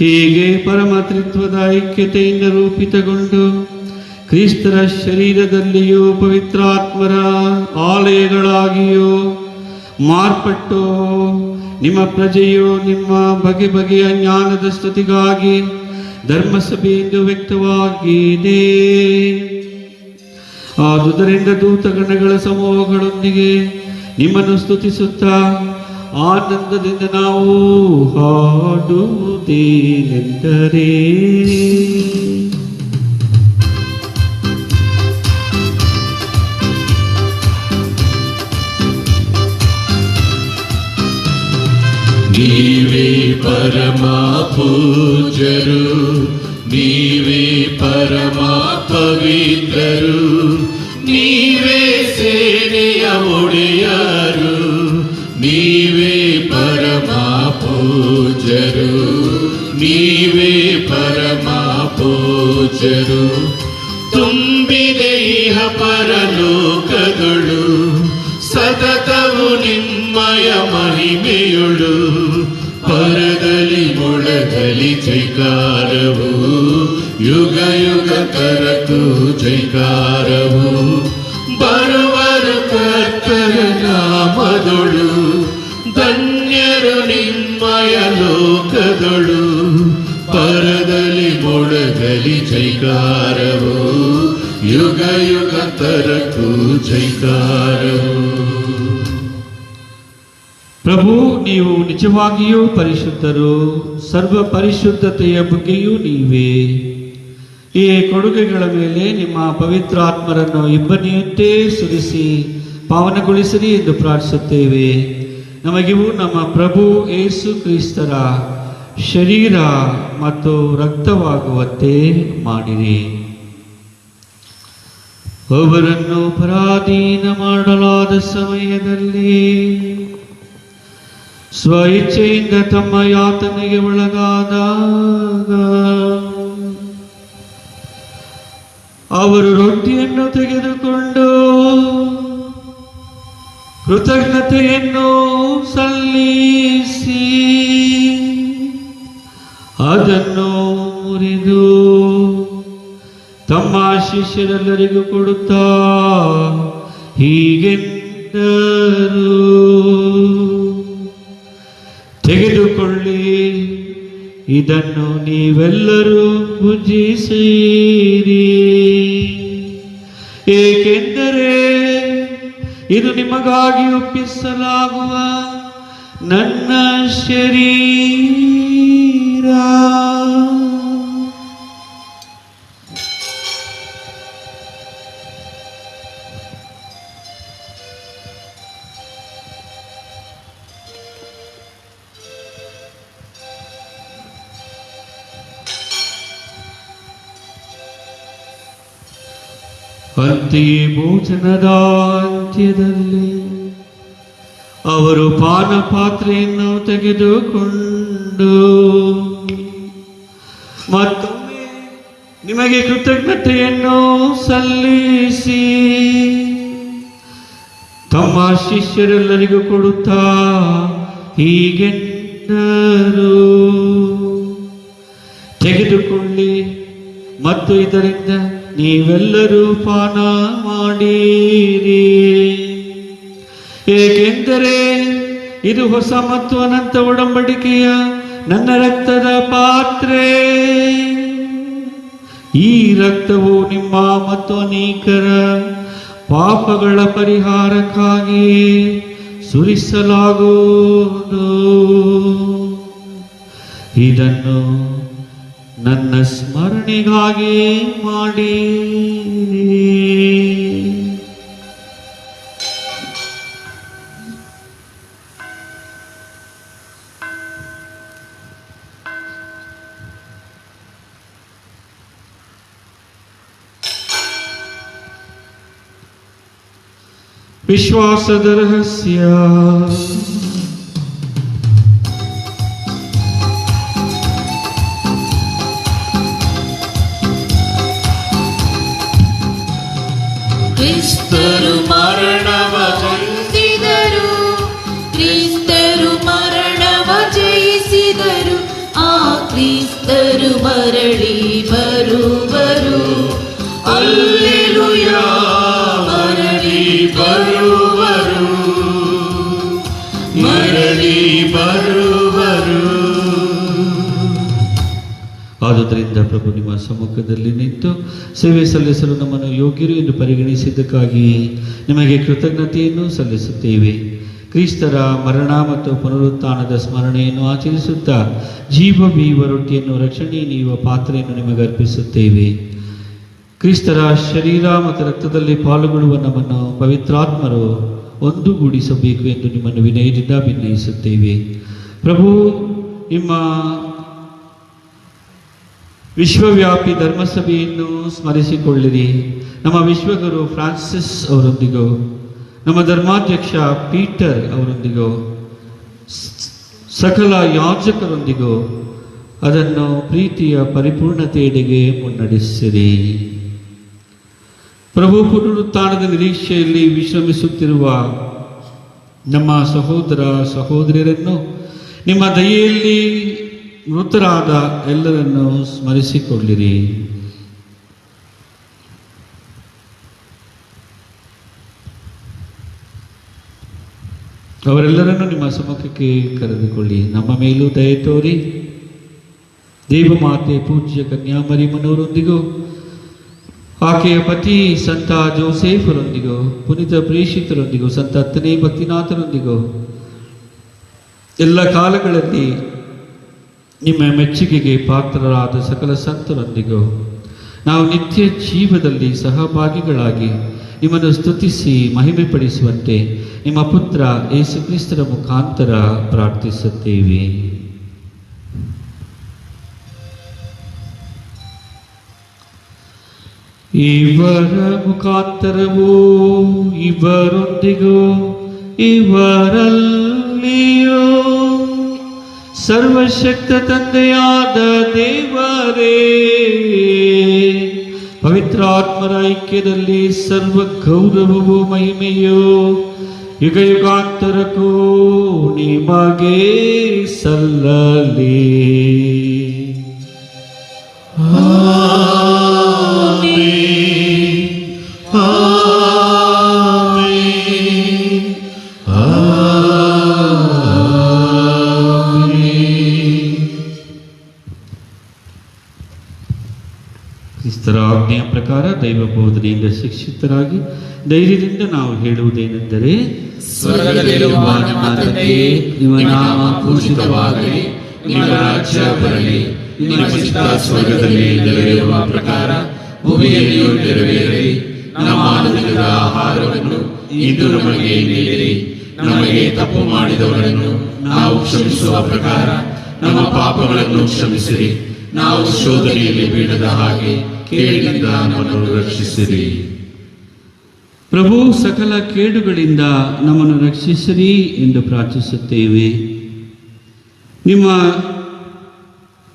ಹೀಗೆ ಪರಮತ್ರಿತ್ವದ ಐಕ್ಯತೆಯಿಂದ ರೂಪಿತಗೊಂಡು ಕ್ರಿಸ್ತರ ಶರೀರದಲ್ಲಿಯೂ ಪವಿತ್ರಾತ್ಮರ ಆಲಯಗಳಾಗಿಯೂ ಮಾರ್ಪಟ್ಟು ನಿಮ್ಮ ಪ್ರಜೆಯು ನಿಮ್ಮ ಬಗೆ ಬಗೆಯ ಜ್ಞಾನದ ಸ್ತುತಿಗಾಗಿ ಧರ್ಮಸಭೆಯಿಂದ ವ್ಯಕ್ತವಾಗಿದೆ. ಆದುದರಿಂದ ದೂತಗಣಗಳ ಸಮೂಹಗಳೊಂದಿಗೆ ನಿಮ್ಮನ್ನು ಸ್ತುತಿಸುತ್ತಾ ಆನಂದದಿಂದ ನಾವು ಹಾಡುವುದೇನೆಂದರೆ, ನೀವೇ ಪರಮ ಪೂಜ್ಯರು, ನೀವೇ ಪರಮ ಪವಿತ್ರರು, ನೀವೇ ಸೇನೆಯ ಒಡೆಯರು, ನೀವೇ ಪರಮ ಪೂಜ್ಯರು, ನೀವೇ ಪರಮ ಪೂಜ್ಯರು. ತುಂಬಿದೆ ಇಹ ಪರಲೋಕಗಳು ಸತತವು ನಿಮ್ಮಯ ಮಹಿಮೆಯೊಳು. ಪರದಲ್ಲಿ ಮೊಳಗಲಿ ಜೈಕಾರವು, ಯುಗ ಯುಗ ತರಕು ಜೈಕಾರವು. ಬರುವರು ಕರ್ತರ ನಾಮದೊಳು, ಧನ್ಯರು ನಿಮ್ಮಯ ಲೋಕದೊಳು. ಪರದಲ್ಲಿ ಮೊಳಗಲಿ ಜೈಕಾರವು, ಯುಗ ಯುಗ ತರಕು ಜೈಕಾರವು. ಪ್ರಭು, ನೀವು ನಿಜವಾಗಿಯೂ ಪರಿಶುದ್ಧರು, ಸರ್ವ ಪರಿಶುದ್ಧತೆಯ ಬಗ್ಗೆಯೂ ನೀವೇ. ಈ ಕೊಡುಗೆಗಳ ಮೇಲೆ ನಿಮ್ಮ ಪವಿತ್ರಾತ್ಮರನ್ನು ಇಬ್ಬನಿಯಂತೆ ಸುರಿಸಿ ಪಾವನಗೊಳಿಸಿರಿ ಎಂದು ಪ್ರಾರ್ಥಿಸುತ್ತೇವೆ. ನಮಗಿವು ನಮ್ಮ ಪ್ರಭು ಯೇಸು ಕ್ರಿಸ್ತರ ಶರೀರ ಮತ್ತು ರಕ್ತವಾಗುವಂತೆ ಮಾಡಿರಿ. ಅವರನ್ನು ಪರಾಧೀನ ಮಾಡಲಾದ ಸಮಯದಲ್ಲಿ ಸ್ವಇಚ್ಛೆಯಿಂದ ತಮ್ಮ ಯಾತನೆಗೆ ಒಳಗಾದಾಗ ಅವರು ರೊಟ್ಟಿಯನ್ನು ತೆಗೆದುಕೊಂಡು ಕೃತಜ್ಞತೆಯನ್ನು ಸಲ್ಲಿಸಿ ಅದನ್ನು ಮುರಿದು ತಮ್ಮ ಶಿಷ್ಯರೆಲ್ಲರಿಗೂ ಕೊಡುತ್ತಾ ಹೀಗೆಂದರು, ತೆಗೆದುಕೊಳ್ಳಿ, ಇದನ್ನು ನೀವೆಲ್ಲರೂ ಭುಜಿಸಿರಿ, ಏಕೆಂದರೆ ಇದು ನಿಮಗಾಗಿ ಒಪ್ಪಿಸಲಾಗುವ ನನ್ನ ಶರೀರ. ಅಂತೆಯೇ ಭೋಜನದ ಅಂತ್ಯದಲ್ಲಿ ಅವರು ಪಾನ ಪಾತ್ರೆಯನ್ನು ತೆಗೆದುಕೊಂಡು ಮತ್ತೊಮ್ಮೆ ನಿಮಗೆ ಕೃತಜ್ಞತೆಯನ್ನು ಸಲ್ಲಿಸಿ ತಮ್ಮ ಶಿಷ್ಯರೆಲ್ಲರಿಗೂ ಕೊಡುತ್ತಾ ಹೀಗೆಂದರು, ತೆಗೆದುಕೊಳ್ಳಿ ಮತ್ತು ಇದರಿಂದ ನೀವೆಲ್ಲರೂ ಪಾನ ಮಾಡಿರಿ, ಏಕೆಂದರೆ ಇದು ಹೊಸ ಮತ್ತು ಅನಂತ ಒಡಂಬಡಿಕೆಯ ನನ್ನ ರಕ್ತದ ಪಾತ್ರೆ. ಈ ರಕ್ತವು ನಿಮ್ಮ ಮತ್ತು ಅನೇಕರ ಪಾಪಗಳ ಪರಿಹಾರಕ್ಕಾಗಿ ಸುರಿಸಲಾಗುವುದು. ಇದನ್ನು ನನ್ನ ಸ್ಮರಣೆಗಾಗಿ ಮಾಡಿ. ವಿಶ್ವಾಸದ ರಹಸ್ಯ. ಕ್ರಿಸ್ತರು ಮರಣವ ಹೊಂದಿದರು, ಕ್ರಿಸ್ತರು ಮರಣವ ಜಯಿಸಿದರು, ಆ ಕ್ರಿಸ್ತರು ಮರಳಿ ಬರುವರು. ಹಲ್ಲೆಲೂಯಾ, ಮರಳಿ ಬರುವರು, ಮರಳಿ ಬರುವರು. ಆದುದರಿಂದ ಪ್ರಭು ನಿಮ್ಮ ಸಮ್ಮುಖದಲ್ಲಿ ನಿಂತು ಸೇವೆ ಸಲ್ಲಿಸಲು ನಮ್ಮನ್ನು ಯೋಗ್ಯರು ಎಂದು ಪರಿಗಣಿಸಿದ್ದಕ್ಕಾಗಿ ನಿಮಗೆ ಕೃತಜ್ಞತೆಯನ್ನು ಸಲ್ಲಿಸುತ್ತೇವೆ. ಕ್ರಿಸ್ತರ ಮರಣ ಮತ್ತು ಪುನರುತ್ಥಾನದ ಸ್ಮರಣೆಯನ್ನು ಆಚರಿಸುತ್ತಾ ಜೀವ ಬೀವ ರೊಟ್ಟಿಯನ್ನು ರಕ್ಷಣೆ ನೀಡುವ ಪಾತ್ರೆಯನ್ನು ನಿಮಗೆ ಅರ್ಪಿಸುತ್ತೇವೆ. ಕ್ರಿಸ್ತರ ಶರೀರ ಮತ್ತು ರಕ್ತದಲ್ಲಿ ಪಾಲ್ಗೊಳ್ಳುವ ನಮ್ಮನ್ನು ಪವಿತ್ರಾತ್ಮರು ಒಂದುಗೂಡಿಸಬೇಕು ಎಂದು ನಿಮ್ಮನ್ನು ವಿನಯದಿಂದ ಭಿನ್ನಯಿಸುತ್ತೇವೆ. ಪ್ರಭು, ನಿಮ್ಮ ವಿಶ್ವವ್ಯಾಪಿ ಧರ್ಮಸಭೆಯನ್ನು ಸ್ಮರಿಸಿಕೊಳ್ಳಿರಿ. ನಮ್ಮ ವಿಶ್ವಗುರು ಫ್ರಾನ್ಸಿಸ್ ಅವರೊಂದಿಗೂ ನಮ್ಮ ಧರ್ಮಾಧ್ಯಕ್ಷ ಪೀಟರ್ ಅವರೊಂದಿಗೂ ಸಕಲ ಯಾಜಕರೊಂದಿಗೂ ಅದನ್ನು ಪ್ರೀತಿಯ ಪರಿಪೂರ್ಣತೆಯೆಡೆಗೆ ಮುನ್ನಡೆಸಿರಿ. ಪ್ರಭು, ಪುನರುತ್ಥಾನದ ನಿರೀಕ್ಷೆಯಲ್ಲಿ ವಿಶ್ರಮಿಸುತ್ತಿರುವ ನಮ್ಮ ಸಹೋದರ ಸಹೋದರಿಯರನ್ನು ನಿಮ್ಮ ದಯೆಯಲ್ಲಿ ಮೃತರಾದ ಎಲ್ಲರನ್ನು ಸ್ಮರಿಸಿಕೊಳ್ಳಿರಿ. ಅವರೆಲ್ಲರನ್ನು ನಿಮ್ಮ ಸಮ್ಮುಖಕ್ಕೆ ಕರೆದುಕೊಳ್ಳಿ. ನಮ್ಮ ಮೇಲೂ ದಯೆ ತೋರಿ ದೇವಮಾತೆ ಪೂಜ್ಯ ಕನ್ಯಾಮರಿಯಮ್ಮನವರೊಂದಿಗೂ ಆಕೆಯ ಪತಿ ಸಂತ ಜೋಸೇಫರೊಂದಿಗೂ ಪುನೀತ ಪ್ರೇಷಿತರೊಂದಿಗೂ ಸಂತ ಹತ್ತನೇ ಭಕ್ತಿನಾಥರೊಂದಿಗೂ ಎಲ್ಲ ಕಾಲಗಳಲ್ಲಿ ನಿಮ್ಮ ಮೆಚ್ಚುಗೆಗೆ ಪಾತ್ರರಾದ ಸಕಲ ಸಂತರೊಂದಿಗೂ ನಾವು ನಿತ್ಯ ಜೀವದಲ್ಲಿ ಸಹಭಾಗಿಗಳಾಗಿ ನಿಮ್ಮನ್ನು ಸ್ತುತಿಸಿ ಮಹಿಮೆಪಡಿಸುವಂತೆ ನಿಮ್ಮ ಪುತ್ರ ಯೇಸು ಕ್ರಿಸ್ತರ ಮುಖಾಂತರ ಪ್ರಾರ್ಥಿಸುತ್ತೇವೆ. ಇವರ ಮುಖಾಂತರವೂ ಇವರೊಂದಿಗೂ ಇವರಲ್ಲಿಯೂ ಸರ್ವಶಕ್ತ ತಂದೆಯಾದ ದೇವರೇ, ಪವಿತ್ರಾತ್ಮರ ಐಕ್ಯದಲ್ಲಿ ಸರ್ವ ಗೌರವವು ಮಹಿಮೆಯು ಯುಗ ಯುಗಾಂತರಕ್ಕೂ ನಿಮಗೆ ಸಲ್ಲಲಿ. ಕ್ರಿಸ್ತರ ಆಜ್ಞೆಯ ಪ್ರಕಾರ ದೈವ ಬೋಧನೆಯಿಂದ ಶಿಕ್ಷಿತರಾಗಿ ಧೈರ್ಯದಿಂದ ನಾವು ಹೇಳುವುದೇನೆಂದರೆ, ಸ್ವರ್ಗದಲ್ಲಿರುವ ನಮ್ಮ ತಂದೆಯೇ, ನಿಮ್ಮ ನಾಮ ಪೂಜಿತವಾಗಲಿ, ನಿಮ್ಮ ರಾಜ್ಯ ಬರಲಿ, ನಿಮ್ಮ ಚಿತ್ತ ಸ್ವರ್ಗದಲ್ಲಿ ನೆರವೇರುವ ಪ್ರಕಾರ ಭೂಮಿಯಲ್ಲಿಯೂ ನೆರವೇರಲಿ. ನಮ್ಮ ಅನುದಿನದ ಆಹಾರವನ್ನು ಇಂದು ನಮಗೆ ನೀಡಿರಿ. ನಮಗೆ ತಪ್ಪು ಮಾಡಿದವರನ್ನು ನಾವು ಕ್ಷಮಿಸುವ ಪ್ರಕಾರ ನಮ್ಮ ಪಾಪಗಳನ್ನು ಕ್ಷಮಿಸಿರಿ. ನಾವು ಶೋಧನೆಯಲ್ಲಿ ಬೀಳದ ಹಾಗೆ ಕೇಡಿನಿಂದ ನಮ್ಮನ್ನು ರಕ್ಷಿಸಿರಿ. ಪ್ರಭು, ಸಕಲ ಕೇಡುಗಳಿಂದ ನಮ್ಮನ್ನು ರಕ್ಷಿಸಿರಿ ಎಂದು ಪ್ರಾರ್ಥಿಸುತ್ತೇವೆ. ನಿಮ್ಮ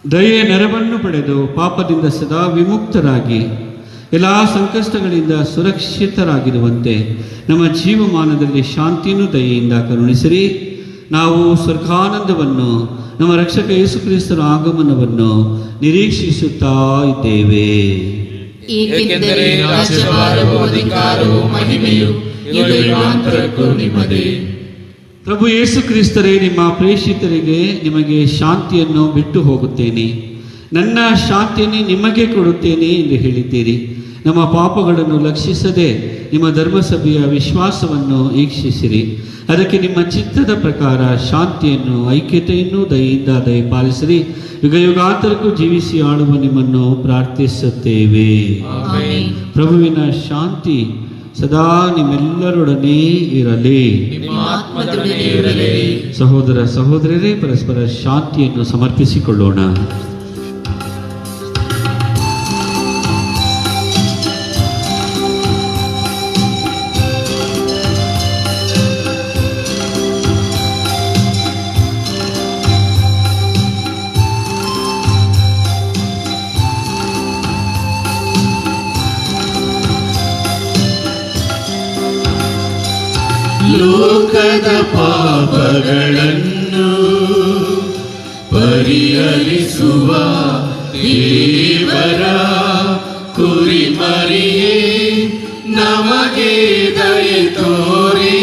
ದಯೆ ನೆರವನ್ನು ಪಡೆದು ಪಾಪದಿಂದ ಸದಾ ವಿಮುಕ್ತರಾಗಿ ಎಲ್ಲ ಸಂಕಷ್ಟಗಳಿಂದ ಸುರಕ್ಷಿತರಾಗಿರುವಂತೆ ನಮ್ಮ ಜೀವಮಾನದಲ್ಲಿ ಶಾಂತಿಯನ್ನು ದಯೆಯಿಂದ ಕರುಣಿಸಿರಿ. ನಾವು ಸ್ವರ್ಗಾನಂದವನ್ನು, ನಮ್ಮ ರಕ್ಷಕ ಯೇಸು ಕ್ರಿಸ್ತರ ಆಗಮನವನ್ನು ನಿರೀಕ್ಷಿಸುತ್ತಾ ಇದ್ದೇವೆ. ಏಕೆಂದರೆ ರಾಜ್ಯಭಾರವೂ ಅಧಿಕಾರವೂ ಮಹಿಮೆಯು ಯುಗ ಯುಗಾಂತರಕ್ಕೂ ನಿಮ್ಮದೇ. ಪ್ರಭು ಯೇಸು ಕ್ರಿಸ್ತರೇ, ನಿಮ್ಮ ಪ್ರೇಷಿತರಿಗೆ ನಿಮಗೆ ಶಾಂತಿಯನ್ನು ಬಿಟ್ಟು ಹೋಗುತ್ತೇನೆ, ನನ್ನ ಶಾಂತಿಯನ್ನು ನಿಮಗೆ ಕೊಡುತ್ತೇನೆ ಎಂದು ಹೇಳಿದ್ದೀರಿ. ನಮ್ಮ ಪಾಪಗಳನ್ನು ಲಕ್ಷಿಸದೆ ನಿಮ್ಮ ಧರ್ಮಸಭೆಯ ವಿಶ್ವಾಸವನ್ನು ಈಕ್ಷಿಸಿರಿ. ಅದಕ್ಕೆ ನಿಮ್ಮ ಚಿತ್ತದ ಪ್ರಕಾರ ಶಾಂತಿಯನ್ನು, ಐಕ್ಯತೆಯನ್ನು ದಯೆಯಿಂದ ದಯಪಾಲಿಸಿರಿ. ಯುಗ ಯುಗಾಂತರಕ್ಕೂ ಜೀವಿಸಿ ಆಳುವ ನಿಮ್ಮನ್ನು ಪ್ರಾರ್ಥಿಸುತ್ತೇವೆ. ಆಮೆನ್. ಪ್ರಭುವಿನ ಶಾಂತಿ ಸದಾ ನಿಮ್ಮೆಲ್ಲರೊಡನೆ ಇರಲಿ. ನಿಮ್ಮ ಆತ್ಮದೊಡನೆ ಇರಲಿ. ಸಹೋದರ ಸಹೋದರರೇ, ಪರಸ್ಪರ ಶಾಂತಿಯನ್ನು ಸಮರ್ಪಿಸಿಕೊಳ್ಳೋಣ. ಲೋಕದ ಪಾಪಗಳನ್ನು ಪರಿಹರಿಸುವ ದೇವರ ಕುರಿಮರಿಯೇ, ನಮಗೆ ದಯೆ ತೋರಿ,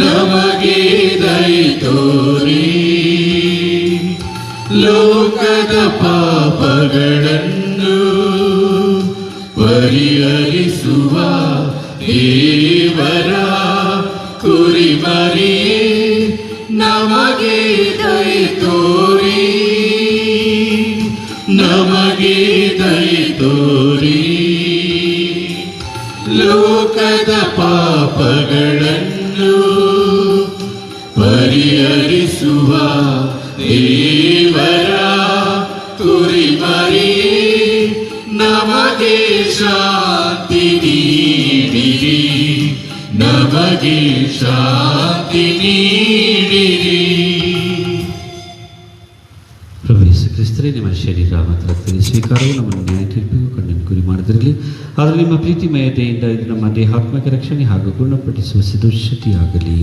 ನಮಗೆ ದಯೆ ತೋರಿ. ಲೋಕದ ಪಾಪಗಳನ್ನು ಪರಿಹರಿಸುವ ದೇವರ ಕುರಿಮರಿಯೇ, ನಮಗೆ ದಯೆ ತೋರಿ, ನಮಗೆ ದಯೆ ತೋರಿ. ಲೋಕದ ಪಾಪಗಳನ್ನು ಪರಿಹರಿಸುವ ದೇವರ ಕುರಿಮರಿಯೇ, ನಮಗೆ ಶಾಂತಿ ನೀಡಿರಿ, ನಮಗೆ ಶಾಂತಿ ನೀಡಿರಿ. ಪ್ರಭು ಯೇಸು ಕ್ರಿಸ್ತರೇ, ನಿಮ್ಮ ಶರೀರ ಮತ್ತು ರಕ್ತದ ಸ್ವೀಕಾರವು ನಮ್ಮನ್ನು ನ್ಯಾಯ ತೀರ್ಪಿಗೂ ಕಣ್ಣನ್ನು ಗುರಿ ಮಾಡದಿರಲಿ. ಆದರೆ ನಿಮ್ಮ ಪ್ರೀತಿಮಯತೆಯಿಂದ ಇದು ನಮ್ಮ ದೇಹಾತ್ಮಕ ರಕ್ಷಣೆ ಹಾಗೂ ಗುಣಪಡಿಸುವ ಸಿದ್ಧಶಕ್ತಿಯಾಗಲಿ.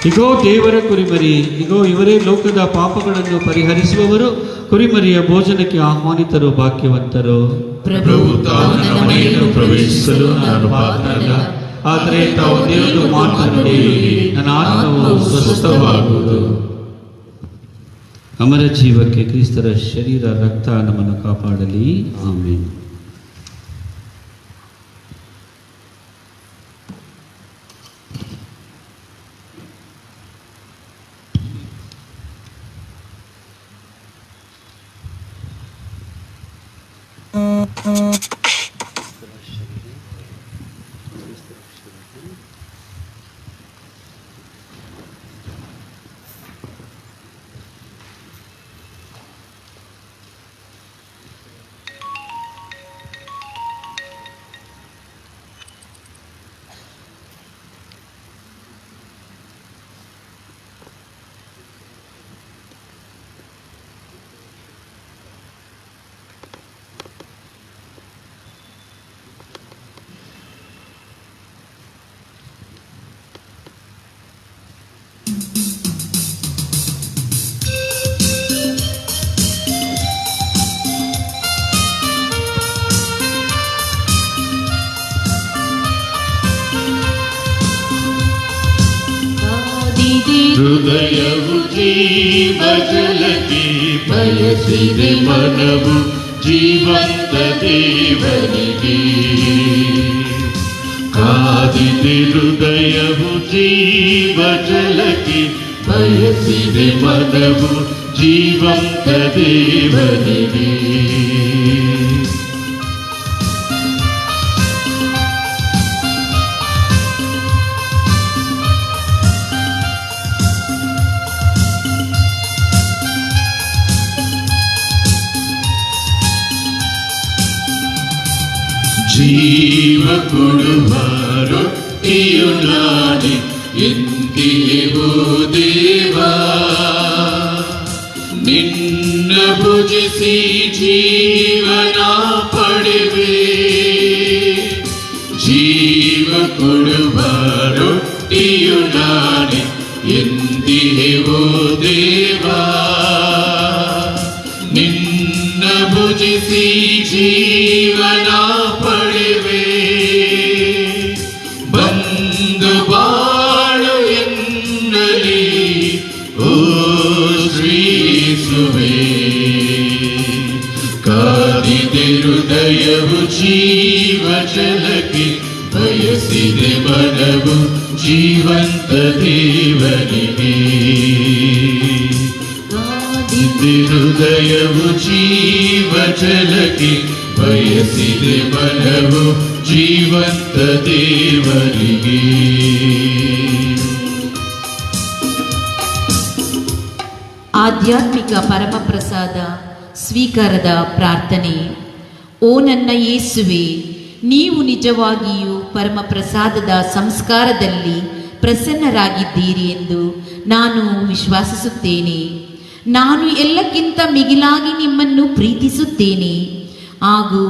ಇಗೋ ದೇವರ ಕುರಿಮರಿ, ಇಗೋ ಇವರೇ ಲೋಕದ ಪಾಪಗಳನ್ನು ಪರಿಹರಿಸುವವರು. ಕುರಿಮರಿಯ ಭೋಜನಕ್ಕೆ ಆಹ್ವಾನಿತರು ಭಾಗ್ಯವಂತರು. ಪ್ರಭು ತಾವು ನನ್ನ ಮನೆಯನ್ನು ಪ್ರವೇಶಿಸಲು ನಾನು ಪಾತ್ರನಲ್ಲ, ಆದರೆ ತಾವು ದೇವರು ಮಾತನಾಡಿ ನನ್ನ ಆತ್ಮವು ಸ್ವಸ್ಥವಾಗುವುದು. ಅಮರ ಜೀವಕ್ಕೆ ಕ್ರಿಸ್ತರ ಶರೀರ ರಕ್ತ ನಮ್ಮನ್ನು ಕಾಪಾಡಲಿ. ಆಮೆನ್. ಹೃದಯವು ಜೀವ ಜಲಕ್ಕೆ ಬಯಸಿದೆ, ಮನವು ಜೀವಂತ ದೇವನಿಗೆ ಕಾದಿದೆ. ಹೃದಯವು ಜೀವ ಜಲಕ್ಕೆ ಬಯಸಿದೆ, ಮನವು ಜೀವಂತ ದೇವನಿಗೆ. ಜೀವ ಕೊಡುವ ರೊಟ್ಟಿಯು ನಾನೇ ಎಂದಿಯೋ ದೇವಾ, ನಿನ್ನ ಭುಜಿಸಿ ಜೀವನ ಪಡೆವೆ. ಜೀವ ಕೊಡುವ ರೊಟ್ಟಿಯು ನಾನೇ ಎಂದಿಯೋ ದೇವಾ, ನಿನ್ನ ಭುಜಿಸಿ ಜೀವನ ಪಡೆವೆ. ಬಯಸಿದೆ ಮನವು ಜೀವಂತ ದೇವರಿಗೆ. ಹೃದಯವು ಜೀವ ಜಲಕ್ಕೆ ಬಯಸಿದೆ ಮನವು ಜೀವಂತ ದೇವರಿಗೆ. ಆಧ್ಯಾತ್ಮಿಕ ಪರಮಪ್ರಸಾದ ಸ್ವೀಕಾರದ ಪ್ರಾರ್ಥನೆ. ಓ ನನ್ನ ಯೇಸುವೆ, ನೀವು ನಿಜವಾಗಿಯೂ ಪರಮಪ್ರಸಾದದ ಸಂಸ್ಕಾರದಲ್ಲಿ ಪ್ರಸನ್ನರಾಗಿದ್ದೀರಿ ಎಂದು ನಾನು ವಿಶ್ವಾಸಿಸುತ್ತೇನೆ. ನಾನು ಎಲ್ಲಕ್ಕಿಂತ ಮಿಗಿಲಾಗಿ ನಿಮ್ಮನ್ನು ಪ್ರೀತಿಸುತ್ತೇನೆ ಹಾಗೂ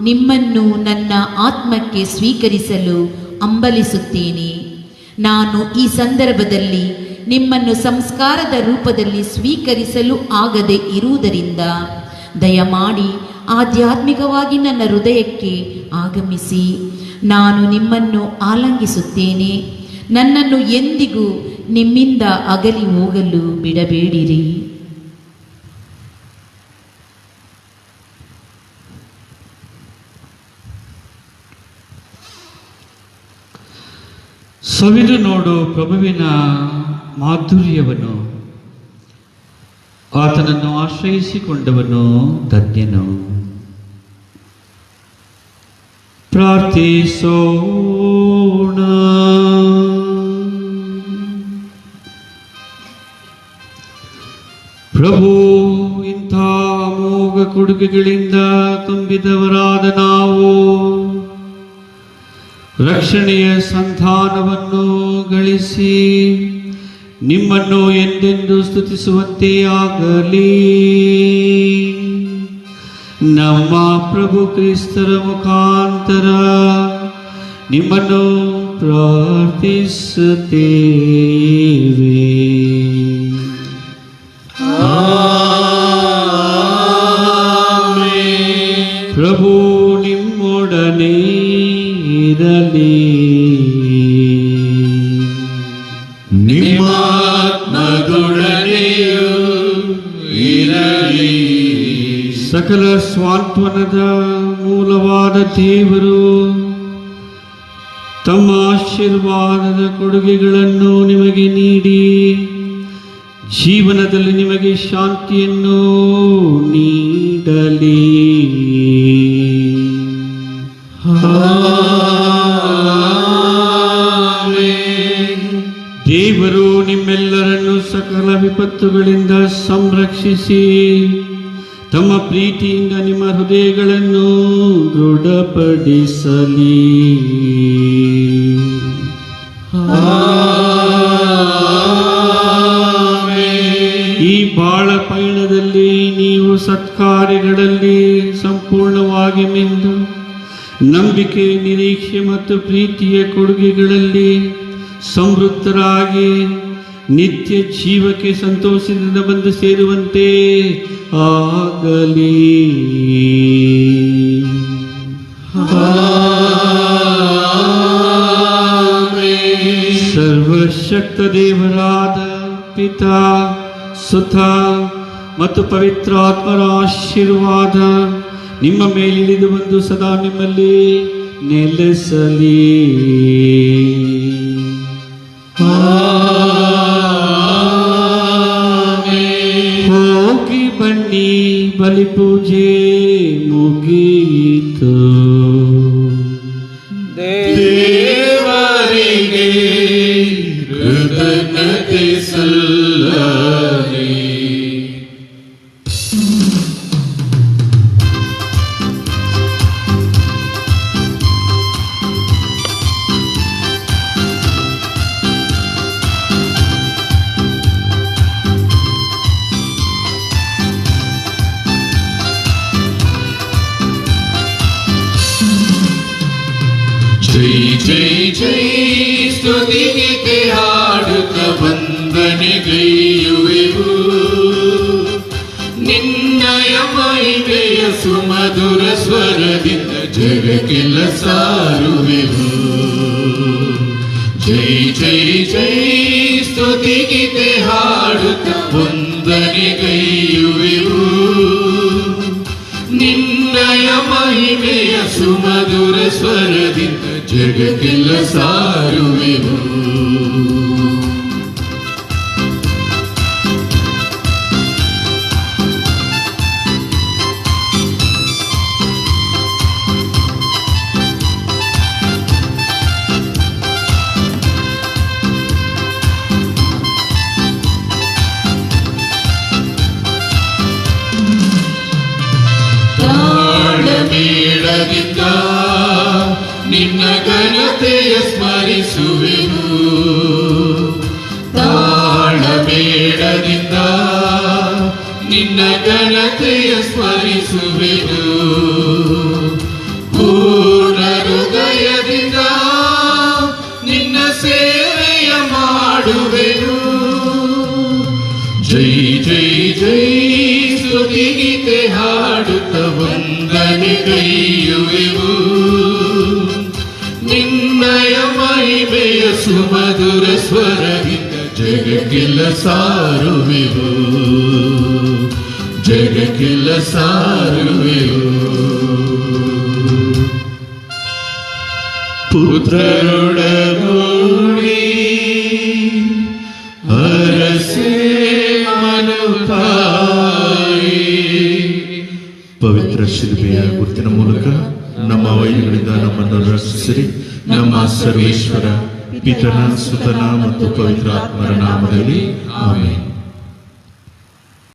ನಿಮ್ಮನ್ನು ನನ್ನ ಆತ್ಮಕ್ಕೆ ಸ್ವೀಕರಿಸಲು ಹಂಬಲಿಸುತ್ತೇನೆ. ನಾನು ಈ ಸಂದರ್ಭದಲ್ಲಿ ನಿಮ್ಮನ್ನು ಸಂಸ್ಕಾರದ ರೂಪದಲ್ಲಿ ಸ್ವೀಕರಿಸಲು ಆಗದೆ ಇರುವುದರಿಂದ ದಯಮಾಡಿ ಆಧ್ಯಾತ್ಮಿಕವಾಗಿ ನನ್ನ ಹೃದಯಕ್ಕೆ ಆಗಮಿಸಿ. ನಾನು ನಿಮ್ಮನ್ನು ಆಲಂಗಿಸುತ್ತೇನೆ. ನನ್ನನ್ನು ಎಂದಿಗೂ ನಿಮ್ಮಿಂದ ಅಗಲಿ ಹೋಗಲು ಬಿಡಬೇಡಿರಿ. ಸವಿದು ನೋಡು ಪ್ರಭುವಿನ ಮಾಧುರ್ಯವನ್ನು, ಆತನನ್ನು ಆಶ್ರಯಿಸಿಕೊಂಡವನು ಧನ್ಯನು. ಪ್ರಾರ್ಥಿಸೋಣ. ಪ್ರಭು, ಇಂಥ ಅಮೋಘ ಕೊಡುಗೆಗಳಿಂದ ತುಂಬಿದವರಾದ ನಾವು ರಕ್ಷಣೆಯ ಸಂಧಾನವನ್ನು ಗಳಿಸಿ ನಿಮ್ಮನ್ನು ಎಂದೆಂದು ಸ್ತುತಿಸುವಂತೆ ಆಗಲಿ. ನಮ್ಮ ಪ್ರಭು ಕ್ರಿಸ್ತರ ಮುಖಾಂತರ ನಿಮ್ಮನ್ನು ಪ್ರಾರ್ಥಿಸುತ್ತೇವೆ. ಪ್ರಭು ನಿಮ್ಮೊಡನೆ ಇರಲಿ. ನಿಮ್ಮ ಆತ್ಮದೊಡನೆಯೂ ಇರಲಿ. ಸಕಲ ಸ್ವಾಂತ್ವನದ ಮೂಲವಾದ ದೇವರು ತಮ್ಮ ಆಶೀರ್ವಾದದ ಕೊಡುಗೆಗಳನ್ನು ನಿಮಗೆ ನೀಡಿ ಜೀವನದಲ್ಲಿ ನಿಮಗೆ ಶಾಂತಿಯನ್ನು ನೀಡಲಿ. ದೇವರು ನಿಮ್ಮೆಲ್ಲರನ್ನು ಸಕಲ ವಿಪತ್ತುಗಳಿಂದ ಸಂರಕ್ಷಿಸಿ ತಮ್ಮ ಪ್ರೀತಿಯಿಂದ ನಿಮ್ಮ ಹೃದಯಗಳನ್ನು ದೃಢಪಡಿಸಲಿ. ಈ ಬಾಳ ಪಯಣದಲ್ಲಿ ನೀವು ಸತ್ಕಾರ್ಯಗಳಲ್ಲಿ ಸಂಪೂರ್ಣವಾಗಿ ಮಿಂದು ನಂಬಿಕೆ, ನಿರೀಕ್ಷೆ ಮತ್ತು ಪ್ರೀತಿಯ ಕೊಡುಗೆಗಳಲ್ಲಿ ಸಮೃದ್ಧರಾಗಿ ನಿತ್ಯ ಜೀವಕ್ಕೆ ಸಂತೋಷದಿಂದ ಬಂದು ಸೇರುವಂತೆ ಆಗಲಿ. ಸರ್ವಶಕ್ತ ದೇವರಾದ ಪಿತಾ, ಸುತ ಮತ್ತು ಪವಿತ್ರಾತ್ಮರ ಆಶೀರ್ವಾದ ನಿಮ್ಮ ಮೇಲಿಳಿದು ಬಂದು ಸದಾ ನಿಮ್ಮಲ್ಲಿ ನೆಲೆಸಲಿ. ಹೋಗಿ ಬನ್ನಿ, ಬಲಿ ಪೂಜೆ ಮುಗಿಯಿತು. ದೇವರಿಗೆ ಕೃತಜ್ಞತೆ ಸಲ್ಲಲಿ. ಜೈ ಜೈ ಜೈ ಸ್ತುತಿಗೀತೆ ಹಾಡುತ್ತ ವಂದನೆಗೈಯುವೆವು. ನಿನ್ನಯ ಮಹಿಮೆಯ ಸುಮಧುರ ಸ್ವರದಿಂದ ಜಗಕ್ಕೆಲ್ಲ ಸಾರುವೆವು. ಜೈ ಜೈ ಜೈ ಸ್ತುತಿಗೀತೆ ಹಾಡುತ್ತ ವಂದನೆಗೈಯುವೆವು. ನಿನ್ನಯ ಮಹಿಮೆಯ ಸುಮಧುರ ಸ್ವರದಿಂದ ಜಗಕ್ಕೆಲ್ಲ ಸಾರುವೆವು. ತಾಳಮೇಳದಿಂದ ನಿನ್ನ ಘನತೆಯ ಸ್ಮರಿಸುವೆನು. ತಾಳಮೇಳದಿಂದ ನಿನ್ನ ಘನತೆಯ ಸ್ಮರಿಸುವೆನು. ಪೂರ್ಣ ಹೃದಯದಿಂದ ನಿನ್ನ ಸೇವೆಯ ಮಾಡುವೆನು. ಜೈ ಜೈ ಜೈ ಸ್ತುತಿಗೀತೆ ಹಾಡುತ್ತ ವಂದನೆಗೈಯುವೆವು. ನಿನ್ನಯ ಮಹಿಮೆಯ ಸುಮಧುರ ಸ್ವರದಿಂದ ಜಗಕ್ಕೆಲ್ಲ ಸಾರುವೆವು. ಜಗಕ್ಕೆಲ್ಲ ಸಾರುವೆವು. ಪುತ್ರರೊಡಗೂಡಿ ಅರಸೆ ಮನುತಾಯಿ. ಪವಿತ್ರ ಶಿಲುಬೆಯ ಗುರುತಿನ ಮೂಲಕ ನಮ್ಮ ವೈರಿಗಳಿಂದ ನಮ್ಮನ್ನು ರಕ್ಷಿಸಿರಿ. ನಮ್ಮ ಸರ್ವೇಶ್ವರ ಪಿತನ ಸುತನ ಮತ್ತು ಪವಿತ್ರ ಆತ್ಮರ ನಾಮದಲ್ಲಿ ಆಮೆನ್.